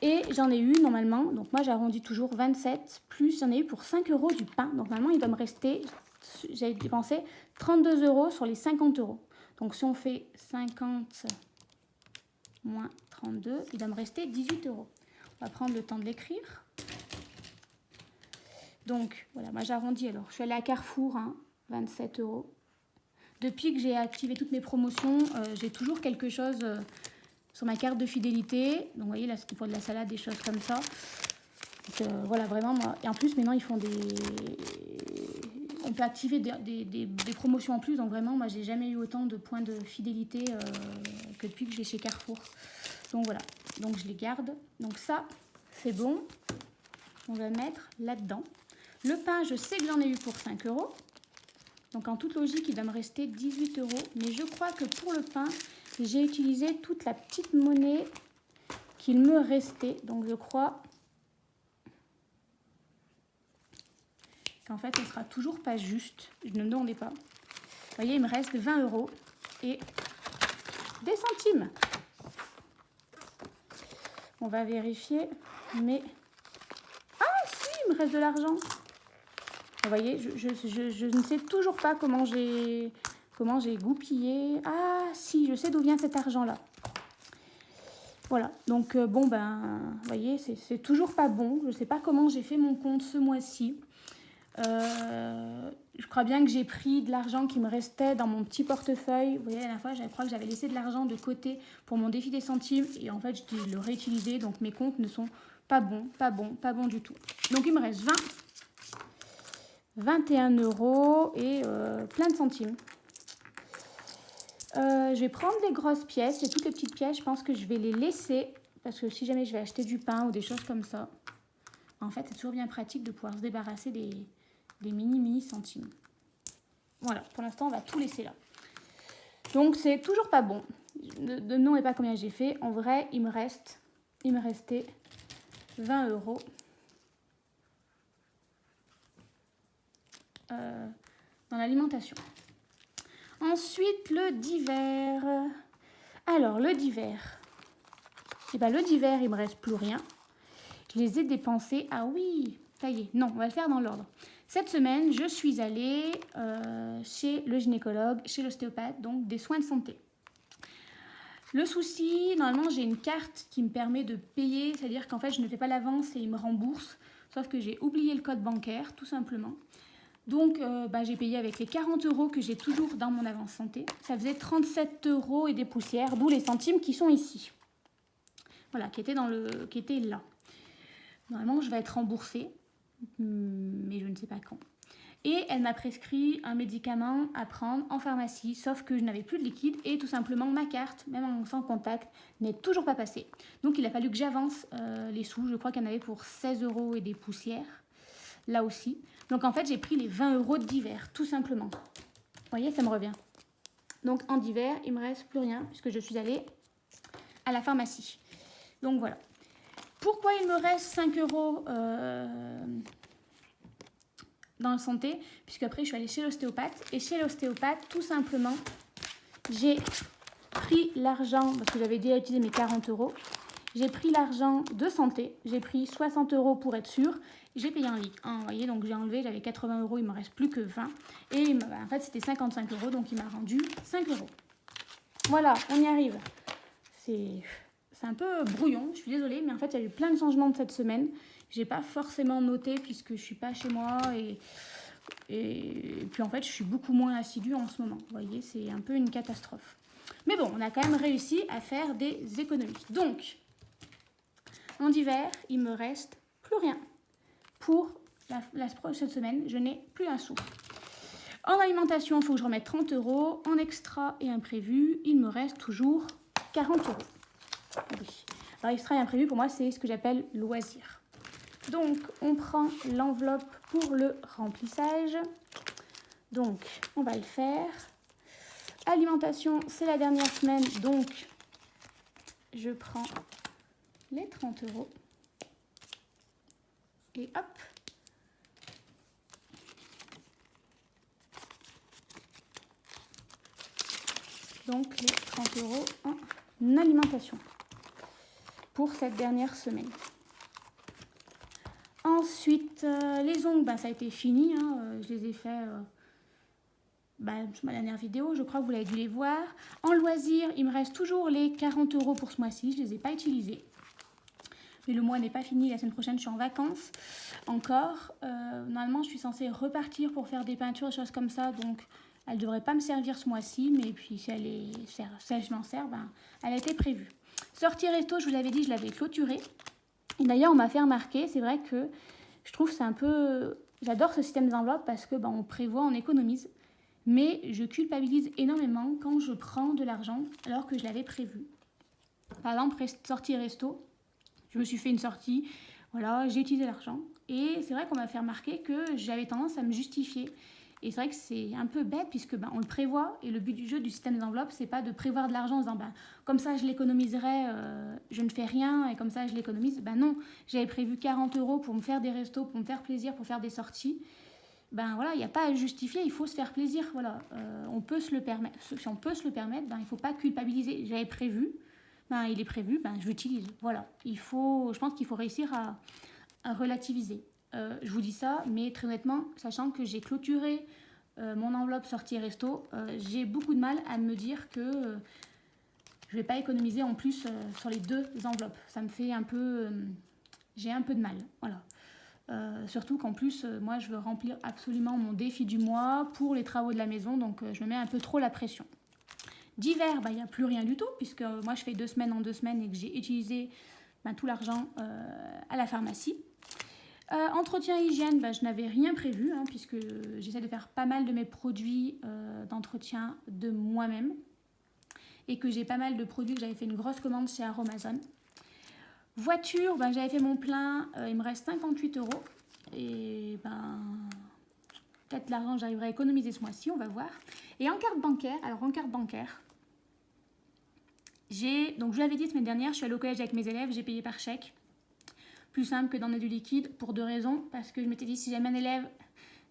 Et j'en ai eu normalement, donc moi j'arrondis toujours 27, plus j'en ai eu pour 5 € du pain. Donc normalement il doit me rester, j'ai dépensé 32 € sur les 50 €. Donc si on fait 50 moins 32, il doit me rester 18 €. On va prendre le temps de l'écrire. Donc voilà, moi j'arrondis alors. Je suis allée à Carrefour, 27 €. Depuis que j'ai activé toutes mes promotions, j'ai toujours quelque chose sur ma carte de fidélité. Donc vous voyez là c'était pour de la salade, des choses comme ça. Donc voilà vraiment moi. Et en plus maintenant ils font on peut activer des promotions en plus. Donc vraiment moi j'ai jamais eu autant de points de fidélité que depuis que je vais chez Carrefour. Donc voilà, donc je les garde. Donc ça c'est bon. On va mettre là-dedans. Le pain je sais que j'en ai eu pour 5 €. Donc en toute logique il doit me rester 18 €. Mais je crois que pour le pain j'ai utilisé toute la petite monnaie qu'il me restait. Donc je crois qu'en fait, ce ne sera toujours pas juste. Je ne me demandais pas. Vous voyez, il me reste 20 € et des centimes. On va vérifier. Mais... ah si, il me reste de l'argent. Vous voyez, je ne sais toujours pas comment j'ai goupillé. Ah si, je sais d'où vient cet argent-là. Voilà, donc bon ben, vous voyez, c'est toujours pas bon. Je ne sais pas comment j'ai fait mon compte ce mois-ci. Je crois bien que j'ai pris de l'argent qui me restait dans mon petit portefeuille. Vous voyez, la dernière fois, je crois que j'avais laissé de l'argent de côté pour mon défi des centimes. Et en fait, je le réutilisais. Donc mes comptes ne sont pas bons, pas bons du tout. Donc il me reste 21 € et plein de centimes. Je vais prendre les grosses pièces et toutes les petites pièces, je pense que je vais les laisser parce que si jamais je vais acheter du pain ou des choses comme ça, en fait c'est toujours bien pratique de pouvoir se débarrasser des mini centimes. Voilà, pour l'instant on va tout laisser là. Donc c'est toujours pas bon. De nom et pas combien j'ai fait. En vrai il me restait 20 € dans l'alimentation. Ensuite, le divers. Alors, le divers. Eh bien, le divers, il ne me reste plus rien. Je les ai dépensés. Ah oui, ça y est. Non, on va le faire dans l'ordre. Cette semaine, je suis allée chez le gynécologue, chez l'ostéopathe, donc des soins de santé. Le souci, normalement, j'ai une carte qui me permet de payer. C'est-à-dire qu'en fait, je ne fais pas l'avance et il me rembourse. Sauf que j'ai oublié le code bancaire, tout simplement. Donc, j'ai payé avec les 40 € que j'ai toujours dans mon avance santé. Ça faisait 37 € et des poussières, d'où les centimes qui sont ici. Voilà, qui étaient là. Normalement, je vais être remboursée, mais je ne sais pas quand. Et elle m'a prescrit un médicament à prendre en pharmacie, sauf que je n'avais plus de liquide et tout simplement ma carte, même sans contact, n'est toujours pas passée. Donc, il a fallu que j'avance les sous. Je crois qu'il y en avait pour 16 € et des poussières. Là aussi. Donc en fait, j'ai pris les 20 € d'hiver, tout simplement. Vous voyez, ça me revient. Donc en d'hiver, il ne me reste plus rien puisque je suis allée à la pharmacie. Donc voilà. Pourquoi il me reste 5 € dans la santé? Puisque après, je suis allée chez l'ostéopathe. Et chez l'ostéopathe, tout simplement, j'ai pris l'argent, parce que j'avais déjà utilisé mes 40 €. J'ai pris l'argent de santé. J'ai pris 60 € pour être sûre. J'ai payé un litre. Vous voyez, donc j'ai enlevé, j'avais 80 €, il ne me reste plus que 20. Et en fait, c'était 55 €, donc il m'a rendu 5 €. Voilà, on y arrive. C'est un peu brouillon, je suis désolée, mais en fait, il y a eu plein de changements de cette semaine. Je n'ai pas forcément noté puisque je ne suis pas chez moi. Et puis en fait, je suis beaucoup moins assidue en ce moment. Vous voyez, c'est un peu une catastrophe. Mais bon, on a quand même réussi à faire des économies. Donc, en hiver, il me reste plus rien. Pour la prochaine semaine, je n'ai plus un sou. En alimentation, il faut que je remette 30 €. En extra et imprévu, il me reste toujours 40 €. Oui. Alors, extra et imprévu, pour moi, c'est ce que j'appelle loisir. Donc, on prend l'enveloppe pour le remplissage. Donc, on va le faire. Alimentation, c'est la dernière semaine, donc je prends les 30 €. Et hop. Donc les 30 € en alimentation pour cette dernière semaine. Ensuite, les ongles, ça a été fini. Je les ai fait sur ma dernière vidéo. Je crois que vous l'avez dû les voir. En loisir, il me reste toujours les 40 € pour ce mois-ci. Je ne les ai pas utilisés. Mais le mois n'est pas fini. La semaine prochaine, je suis en vacances encore. Normalement, je suis censée repartir pour faire des peintures, des choses comme ça. Donc, elle ne devrait pas me servir ce mois-ci. Mais puis, si je m'en sers, elle a été prévue. Sortie resto, je vous l'avais dit, je l'avais clôturée. Et d'ailleurs, on m'a fait remarquer, c'est vrai que je trouve que c'est un peu... J'adore ce système d'enveloppe parce que on prévoit, on économise. Mais je culpabilise énormément quand je prends de l'argent alors que je l'avais prévu. Par exemple, sortie resto, je me suis fait une sortie, voilà, j'ai utilisé l'argent. Et c'est vrai qu'on m'a fait remarquer que j'avais tendance à me justifier. Et c'est vrai que c'est un peu bête puisque on le prévoit. Et le but du jeu du système d'enveloppe, c'est pas de prévoir de l'argent en disant comme ça je l'économiserai, je ne fais rien et comme ça je l'économise. Non, j'avais prévu 40 € pour me faire des restos, pour me faire plaisir, pour faire des sorties. Voilà, il n'y a pas à justifier, il faut se faire plaisir. Voilà, on peut se le permettre. Si on peut se le permettre, il ne faut pas culpabiliser. J'avais prévu, il est prévu, je l'utilise. Voilà, je pense qu'il faut réussir à relativiser. Je vous dis ça, mais très honnêtement, sachant que j'ai clôturé mon enveloppe sortie resto, j'ai beaucoup de mal à me dire que je ne vais pas économiser en plus sur les deux enveloppes. Ça me fait un peu... j'ai un peu de mal, voilà. Surtout qu'en plus, moi, je veux remplir absolument mon défi du mois pour les travaux de la maison, donc je me mets un peu trop la pression. D'hiver, il n'y a plus rien du tout, puisque moi, je fais 2 semaines en 2 semaines et que j'ai utilisé tout l'argent à la pharmacie. Entretien hygiène, je n'avais rien prévu, puisque j'essaie de faire pas mal de mes produits d'entretien de moi-même et que j'ai pas mal de produits que j'avais fait une grosse commande chez Aromazone. Voiture, j'avais fait mon plein, il me reste 58 €. Et peut-être l'argent, j'arriverai à économiser ce mois-ci, on va voir. Et en carte bancaire, donc je l'avais dit la semaine dernière, je suis allée au collège avec mes élèves, j'ai payé par chèque. Plus simple que d'emmener du liquide pour 2 raisons. Parce que je m'étais dit, si jamais un élève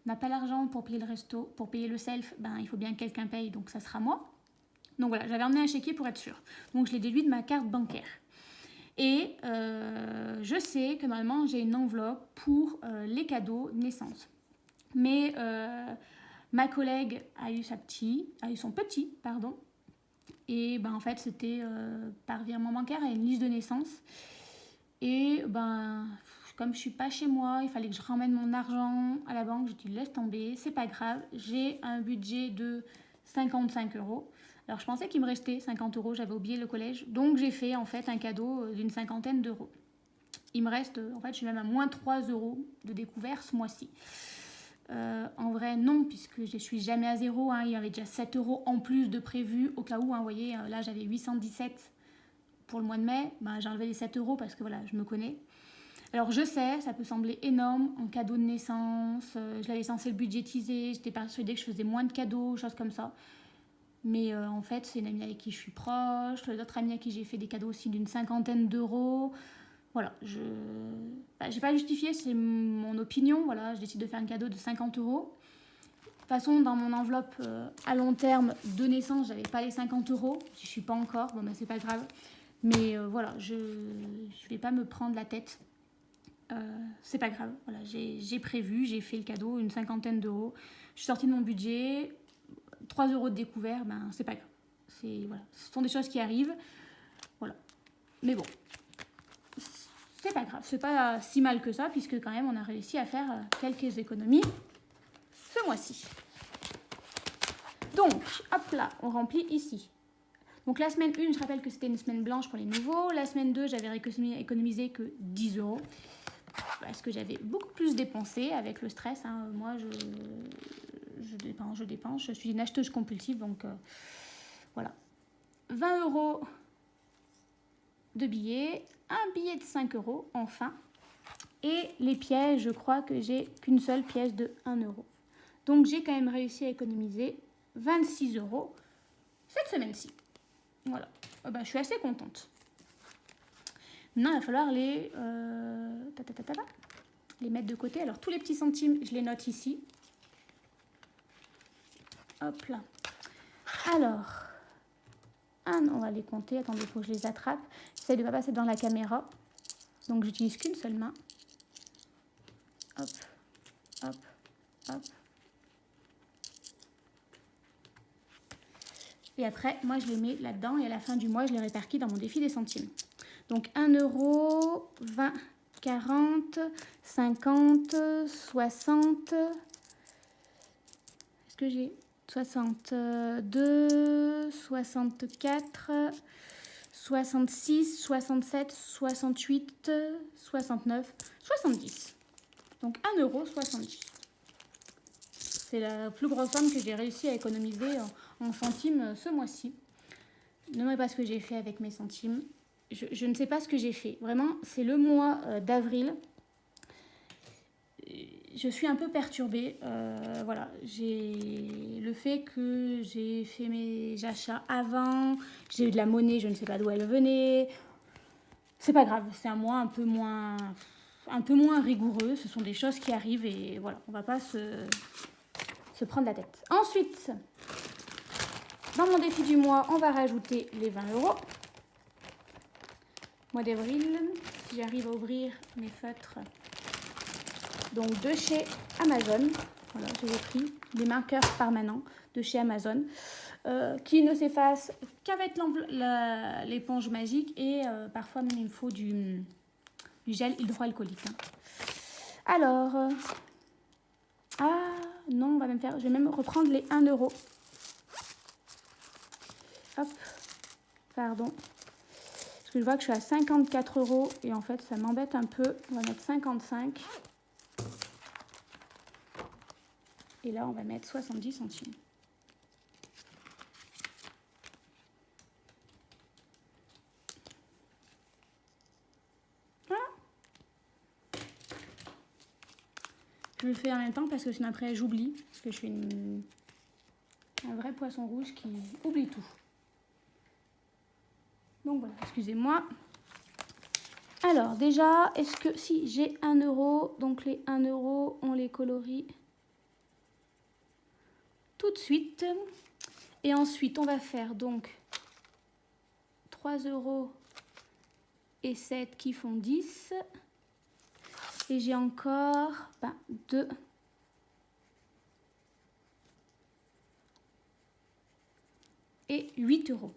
n'a pas l'argent pour payer le resto, pour payer le self, il faut bien que quelqu'un paye, donc ça sera moi. Donc voilà, j'avais emmené un chéquier pour être sûre. Donc je l'ai déduit de ma carte bancaire. Et je sais que normalement j'ai une enveloppe pour les cadeaux naissance. Mais ma collègue a eu son petit. Et en fait c'était par virement bancaire, elle a une liste de naissance. Et comme je suis pas chez moi, il fallait que je ramène mon argent à la banque. J'ai dit laisse tomber, c'est pas grave. J'ai un budget de 55 €. Alors, je pensais qu'il me restait 50 €, j'avais oublié le collège. Donc, j'ai fait en fait un cadeau d'une 50aine d'euros. Il me reste, en fait, je suis même à moins 3 € de découvert ce mois-ci. En vrai, non, puisque je suis jamais à zéro. Il y avait déjà 7 € en plus de prévu au cas où. Vous voyez, là, j'avais 817 pour le mois de mai. J'ai enlevé les 7 € parce que voilà, je me connais. Alors, je sais, ça peut sembler énorme en cadeau de naissance. Je l'avais censé le budgétiser. J'étais persuadée que je faisais moins de cadeaux, choses comme ça. Mais en fait, c'est une amie avec qui je suis proche, d'autres amis à qui j'ai fait des cadeaux aussi d'une 50aine d'euros. Voilà, je n'ai pas justifié, c'est mon opinion. Voilà, je décide de faire un cadeau de 50 €. De toute façon, dans mon enveloppe à long terme de naissance, j'avais pas les 50 €. Je suis pas encore, c'est pas grave. Mais voilà, je vais pas me prendre la tête. C'est pas grave. Voilà, j'ai prévu, j'ai fait le cadeau, une 50aine d'euros. Je suis sortie de mon budget. 3 € de découvert, c'est pas grave. Voilà. Ce sont des choses qui arrivent. Voilà. Mais bon, c'est pas grave. C'est pas si mal que ça, puisque quand même, on a réussi à faire quelques économies ce mois-ci. Donc, hop là, on remplit ici. Donc, la semaine 1, je rappelle que c'était une semaine blanche pour les nouveaux. La semaine 2, j'avais économisé que 10 € parce que j'avais beaucoup plus dépensé avec le stress. Moi, je dépense, je suis une acheteuse compulsive, donc voilà. 20 € de billets, un billet de 5 € enfin, et les pièces, je crois que j'ai qu'une seule pièce de 1 €. Donc j'ai quand même réussi à économiser 26 € cette semaine-ci. Voilà, je suis assez contente. Maintenant, il va falloir les mettre de côté. Alors tous les petits centimes, je les note ici. Hop là. Alors, on va les compter. Attendez, il faut que je les attrape. J'essaie de ne pas passer devant la caméra. Donc, j'utilise qu'une seule main. Hop, hop, hop. Et après, moi, je les mets là-dedans et à la fin du mois, je les répartis dans mon défi des centimes. Donc, 1 euro, 20, 40, 50, 60. Est-ce que j'ai 62, 64, 66, 67, 68, 69, 70. Donc 1,70 €. C'est la plus grosse somme que j'ai réussi à économiser en centimes ce mois-ci. Ne me pas ce que j'ai fait avec mes centimes. Je ne sais pas ce que j'ai fait. Vraiment, c'est le mois d'avril. Je suis un peu perturbée. Voilà, j'ai le fait que j'ai fait mes achats avant. J'ai eu de la monnaie, je ne sais pas d'où elle venait. C'est pas grave, c'est un mois un peu moins rigoureux. Ce sont des choses qui arrivent et voilà, on va pas se prendre la tête. Ensuite, dans mon défi du mois, on va rajouter les 20 €. Mois d'avril, si j'arrive à ouvrir mes feutres. Donc de chez Amazon, voilà, j'ai pris des marqueurs permanents de chez Amazon qui ne s'effacent qu'avec l'éponge magique et parfois même il me faut du gel hydroalcoolique. Hein. Alors, non, je vais même reprendre les 1 €. Hop, pardon. Parce que je vois que je suis à 54 € et en fait ça m'embête un peu. On va mettre 55. Et là, on va mettre 70 centimes. Voilà. Je le fais en même temps parce que sinon après j'oublie. Parce que je suis un vrai poisson rouge qui oublie tout. Donc voilà, excusez-moi. Alors déjà, est-ce que si j'ai 1 €, donc les 1 €, on les colorie tout de suite. Et ensuite, on va faire donc 3 € et 7 qui font 10. Et j'ai encore 2 et 8 €.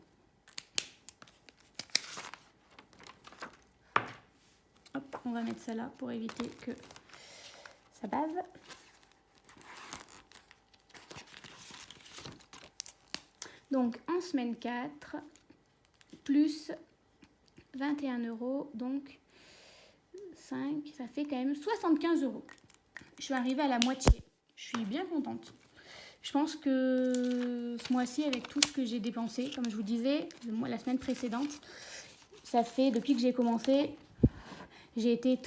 Hop, on va mettre ça là pour éviter que ça bave. Donc en semaine 4, plus 21 €, donc 5, ça fait quand même 75 €. Je suis arrivée à la moitié. Je suis bien contente. Je pense que ce mois-ci, avec tout ce que j'ai dépensé, comme je vous disais, la semaine précédente, ça fait, depuis que j'ai commencé, j'ai été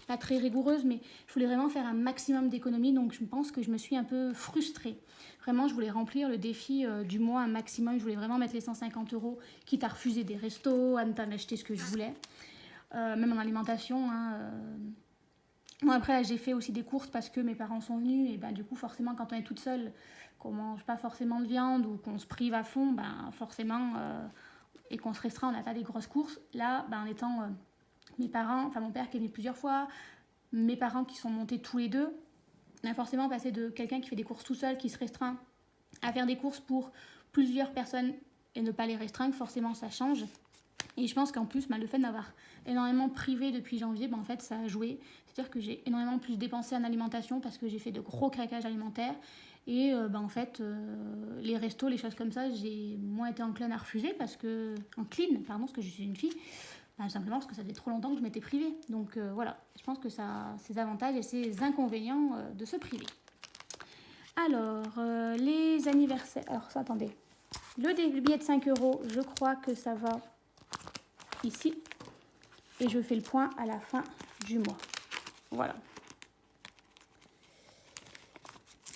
pas très rigoureuse, mais je voulais vraiment faire un maximum d'économies, donc je pense que je me suis un peu frustrée. Vraiment, je voulais remplir le défi du mois un maximum. Je voulais vraiment mettre les 150 €, quitte à refuser des restos, à ne pas m'acheter ce que je voulais. Même en alimentation. Hein, Bon, après, là, j'ai fait aussi des courses parce que mes parents sont venus. Et du coup, forcément, quand on est toute seule, qu'on ne mange pas forcément de viande ou qu'on se prive à fond, forcément, et qu'on se restreint, on n'a pas des grosses courses. Là, en étant mes parents, mon père qui est venu plusieurs fois, mes parents qui sont montés tous les deux, on a forcément passé de quelqu'un qui fait des courses tout seul, qui se restreint, à faire des courses pour plusieurs personnes et ne pas les restreindre. Forcément, ça change. Et je pense qu'en plus, le fait d'avoir énormément privé depuis janvier, en fait, ça a joué. C'est-à-dire que j'ai énormément plus dépensé en alimentation parce que j'ai fait de gros craquages alimentaires. Et en fait, les restos, les choses comme ça, j'ai moins été encline à refuser parce que parce que je suis une fille. Simplement parce que ça faisait trop longtemps que je m'étais privée. Donc voilà, je pense que ça a ses avantages et ses inconvénients de se priver. Alors, les anniversaires... Alors, ça, attendez. Le billet de 5 €, je crois que ça va ici. Et je fais le point à la fin du mois. Voilà.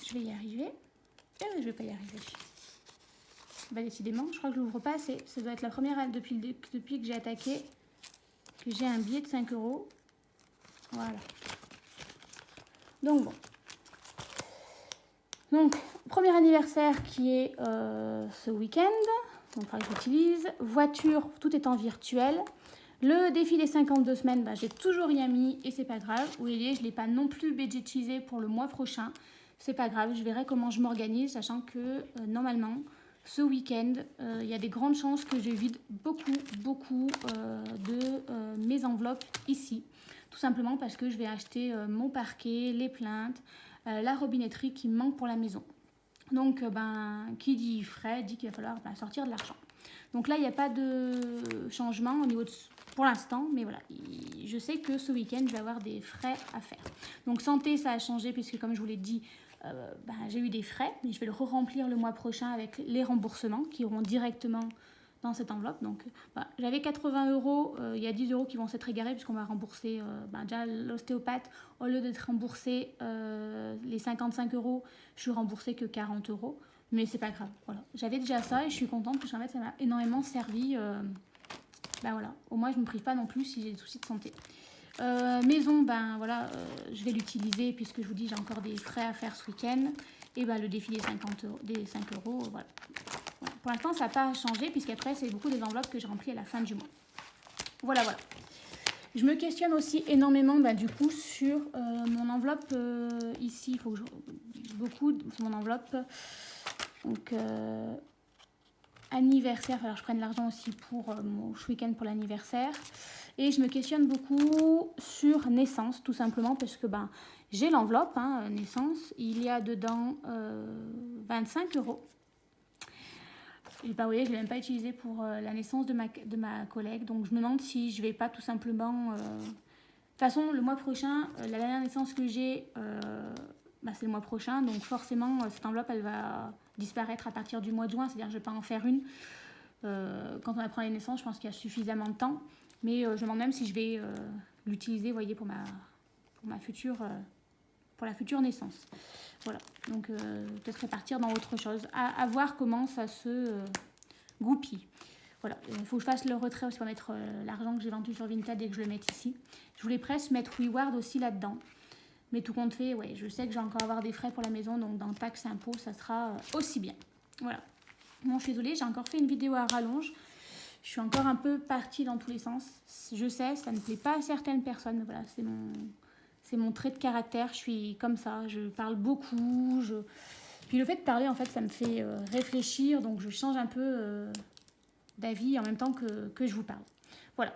Je vais y arriver. Je vais pas y arriver. Décidément, je crois que je l'ouvre pas assez. Ça doit être la première depuis que j'ai attaqué que j'ai un billet de 5 €. Voilà. Donc bon. Donc, premier anniversaire qui est ce week-end. donc il faudra que j'utilise. Voiture, tout est en virtuel. Le défi des 52 semaines, bah, j'ai toujours rien mis et c'est pas grave. Vous voyez, je ne l'ai pas non plus budgétisé pour le mois prochain. C'est pas grave, je verrai comment je m'organise, sachant que normalement, ce week-end, il y a des grandes chances que je vide beaucoup de mes enveloppes ici. Tout simplement parce que je vais acheter mon parquet, les plaintes, la robinetterie qui me manque pour la maison. Donc, qui dit frais dit qu'il va falloir sortir de l'argent. Donc là, il n'y a pas de changement au niveau de, pour l'instant, mais voilà, je sais que ce week-end, je vais avoir des frais à faire. Donc santé, ça a changé puisque comme je vous l'ai dit, j'ai eu des frais, mais je vais le re-remplir le mois prochain avec les remboursements qui iront directement dans cette enveloppe. Donc j'avais 80 €, il y a 10 € qui vont s'être égarés puisqu'on va rembourser déjà l'ostéopathe. Au lieu d'être remboursé les 55 €, je suis remboursée que 40 €. Mais c'est pas grave, voilà. J'avais déjà ça et je suis contente parce qu'en fait ça m'a énormément servi. Voilà, au moins je ne me prive pas non plus si j'ai des soucis de santé. Maison, je vais l'utiliser puisque je vous dis j'ai encore des frais à faire ce week-end. Et le défi des 50 €, des 5 €, voilà. Pour l'instant ça n'a pas changé puisqu'après c'est beaucoup des enveloppes que j'ai remplies à la fin du mois. Voilà. Je me questionne aussi énormément du coup sur mon enveloppe ici. Il faut que beaucoup sur mon enveloppe. Donc anniversaire, alors je prenne l'argent aussi pour mon week-end pour l'anniversaire. Et je me questionne beaucoup sur naissance, tout simplement parce que j'ai l'enveloppe naissance. Il y a dedans 25 €. Et vous voyez, je ne l'ai même pas utilisé pour la naissance de ma collègue. Donc je me demande si je ne vais pas tout simplement... De toute façon, le mois prochain, la dernière naissance que j'ai, c'est le mois prochain. Donc forcément, cette enveloppe, elle va disparaître à partir du mois de juin. C'est-à-dire que je ne vais pas en faire une. Quand on apprend les naissances, je pense qu'il y a suffisamment de temps. Mais je me demande même si je vais l'utiliser, vous voyez, pour la future naissance. Voilà, donc peut-être répartir dans autre chose. À voir comment ça se goupille. Voilà, il faut que je fasse le retrait aussi pour mettre l'argent que j'ai vendu sur Vinted et que je le mette ici. Je voulais presque mettre WeWard aussi là-dedans. Mais tout compte fait, ouais, je sais que je vais encore avoir des frais pour la maison, donc dans taxes, impôts, ça sera aussi bien. Voilà. Bon, je suis désolée, j'ai encore fait une vidéo à rallonge. Je suis encore un peu partie dans tous les sens. Je sais, ça ne plaît pas à certaines personnes, mais voilà, c'est mon trait de caractère. Je suis comme ça, je parle beaucoup. Puis le fait de parler, en fait, ça me fait réfléchir, donc je change un peu d'avis en même temps que je vous parle. Voilà.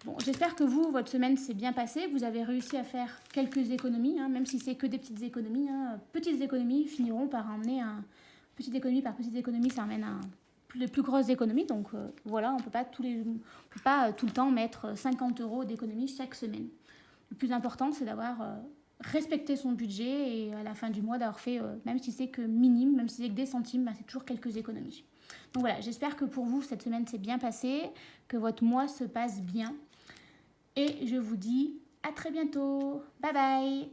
Bon, j'espère que votre semaine s'est bien passée. Vous avez réussi à faire quelques économies, même si c'est que des petites économies. Petites économies finiront par emmener petite économie par petite économie, ça amène les plus grosses économies. Donc voilà, on ne peut pas tout le temps mettre 50 € d'économie chaque semaine. Le plus important, c'est d'avoir respecté son budget et à la fin du mois d'avoir fait, même si c'est que minime, même si c'est que des centimes, c'est toujours quelques économies. Donc voilà, j'espère que pour vous, cette semaine s'est bien passée, que votre mois se passe bien. Et je vous dis à très bientôt. Bye bye!